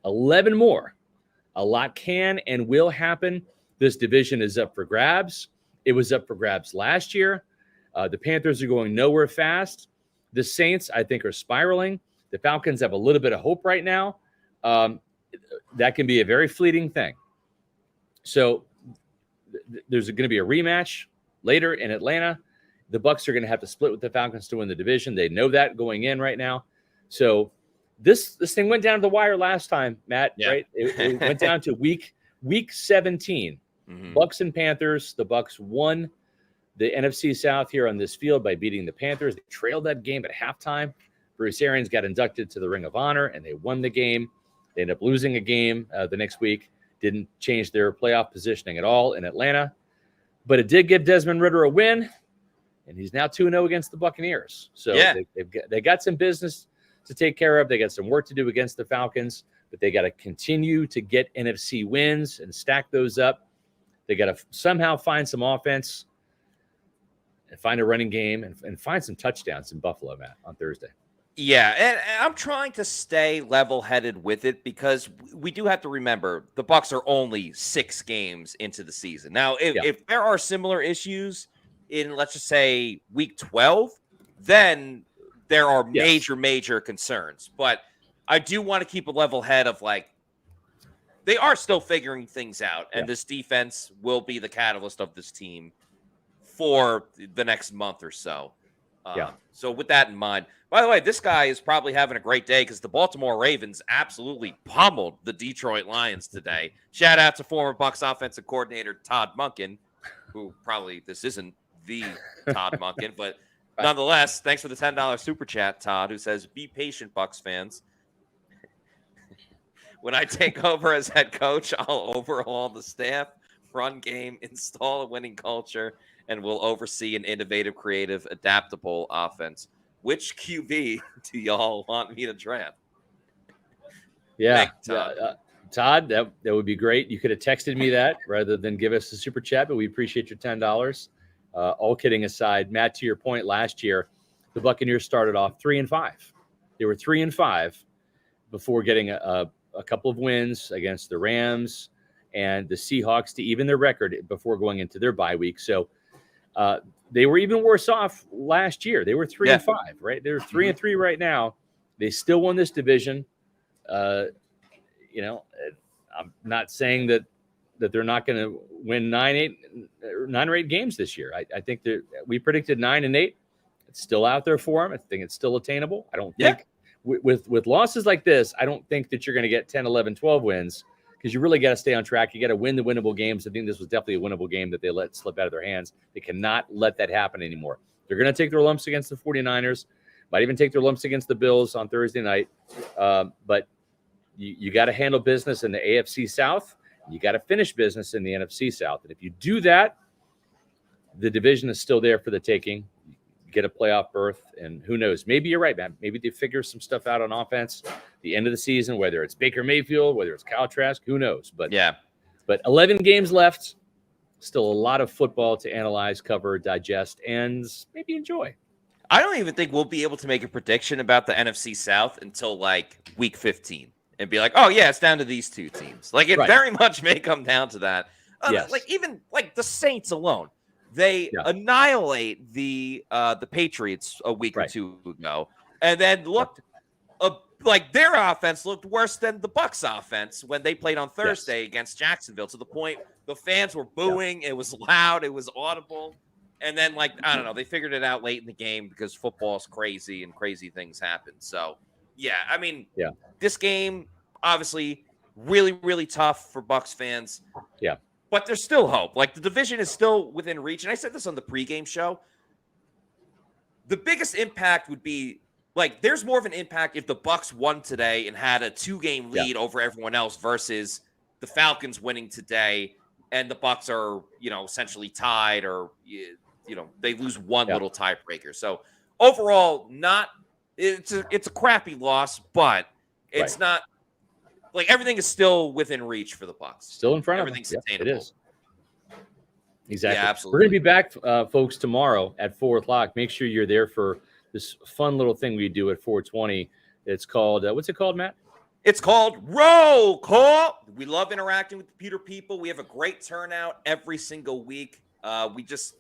11 more. A lot can and will happen. This division is up for grabs. It was up for grabs last year. The Panthers are going nowhere fast. The Saints, I think, are spiraling. The Falcons have a little bit of hope right now. That can be a very fleeting thing. So there's going to be a rematch later in Atlanta. The Bucs are going to have to split with the Falcons to win the division. They know that going in right now. So this thing went down to the wire last time, Matt, right? It went down to week 17. Mm-hmm. Bucs and Panthers. The Bucs won the NFC South here on this field by beating the Panthers. They trailed that game at halftime. Bruce Arians got inducted to the Ring of Honor, and they won the game. They ended up losing a game the next week. Didn't change their playoff positioning at all in Atlanta. But it did give Desmond Ridder a win. And he's now 2-0 against the Buccaneers. So they got some business to take care of. They got some work to do against the Falcons, but they got to continue to get NFC wins and stack those up. They got to somehow find some offense and find a running game and find some touchdowns in Buffalo, Matt, on Thursday. Yeah, and I'm trying to stay level-headed with it because we do have to remember the Bucs are only 6 games into the season. Now, if there are similar issues in, let's just say, week 12, then there are major concerns. But I do want to keep a level head of, like, they are still figuring things out, and this defense will be the catalyst of this team for the next month or so. So with that in mind, by the way, this guy is probably having a great day because the Baltimore Ravens absolutely pummeled the Detroit Lions today. Shout out to former Bucs offensive coordinator Todd Monken, who probably this isn't the Todd Monken, but nonetheless, thanks for the $10 super chat, Todd, who says, "Be patient, Bucs fans. When I take over as head coach, I'll overhaul the staff, run game, install a winning culture, and will oversee an innovative, creative, adaptable offense. Which QB do y'all want me to draft?" Yeah, Todd. Todd, that would be great. You could have texted me that rather than give us a super chat, but we appreciate your $10. All kidding aside, Matt, to your point, last year the Buccaneers started off 3-5. They were 3-5 before getting a couple of wins against the Rams and the Seahawks to even their record before going into their bye week. So they were even worse off last year. They were 3-5, right? They're 3-3 right now. They still won this division. I'm not saying that they're not going to win 9 or 8 games this year. I think that we predicted 9 and 8. It's still out there for them. I think it's still attainable. I don't think with losses like this, I don't think that you're going to get 10, 11, 12 wins because you really got to stay on track. You got to win the winnable games. I think this was definitely a winnable game that they let slip out of their hands. They cannot let that happen anymore. They're going to take their lumps against the 49ers, might even take their lumps against the Bills on Thursday night. But you got to handle business in the AFC South. You got to finish business in the NFC South. And if you do that, the division is still there for the taking. You get a playoff berth, and who knows? Maybe you're right, man. Maybe they figure some stuff out on offense the end of the season, whether it's Baker Mayfield, whether it's Kyle Trask, who knows? But 11 games left, still a lot of football to analyze, cover, digest, and maybe enjoy. I don't even think we'll be able to make a prediction about the NFC South until like week 15 and be like, oh yeah, it's down to these two teams. Like it very much may come down to that. Like even like the Saints alone, they annihilate the Patriots a week or two ago, and then looked like their offense looked worse than the Bucs offense when they played on Thursday against Jacksonville, to the point the fans were booing. It was loud. It was audible. And then, like, I don't know, they figured it out late in the game because football's crazy and crazy things happen. So, I mean, this game, obviously, really, really tough for Bucs fans. Yeah. But there's still hope. Like, the division is still within reach. And I said this on the pregame show. The biggest impact would be, like, there's more of an impact if the Bucs won today and had a 2-game lead over everyone else versus the Falcons winning today and the Bucs are, essentially tied or they lose one little tiebreaker. So overall, it's a crappy loss, but it's not like everything is still within reach for the Bucs. Still in front of them. Everything's attainable. It is. Exactly. Yeah, absolutely. We're going to be back, folks, tomorrow at 4:00. Make sure you're there for this fun little thing we do at 4:20. It's called, what's it called, Matt? It's called Roll Call. We love interacting with the Pewter people. We have a great turnout every single week. We just,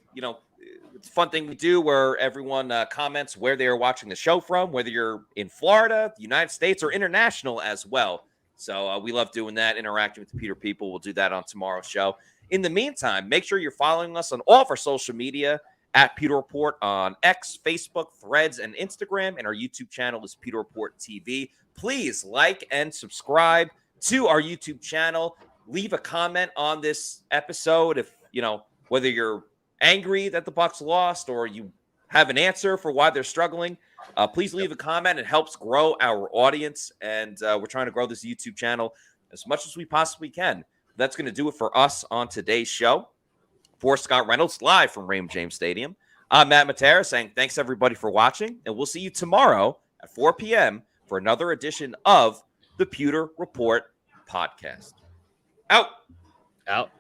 it's a fun thing we do where everyone comments where they are watching the show from, whether you're in Florida, the United States, or international as well. So we love doing that, interacting with the Pewter people. We'll do that on tomorrow's show. In the meantime, make sure you're following us on all of our social media at Pewter Report on X, Facebook, Threads, and Instagram. And our YouTube channel is Pewter Report TV. Please like and subscribe to our YouTube channel. Leave a comment on this episode if, whether you're angry that the Bucs lost or you have an answer for why they're struggling. Please leave a comment. It helps grow our audience, and we're trying to grow this YouTube channel as much as we possibly can. That's going to do it for us on today's show. For Scott Reynolds, live from Raymond James Stadium, I'm Matt Matera saying thanks, everybody, for watching, and we'll see you tomorrow at 4 p.m. for another edition of the Pewter Report podcast. Out.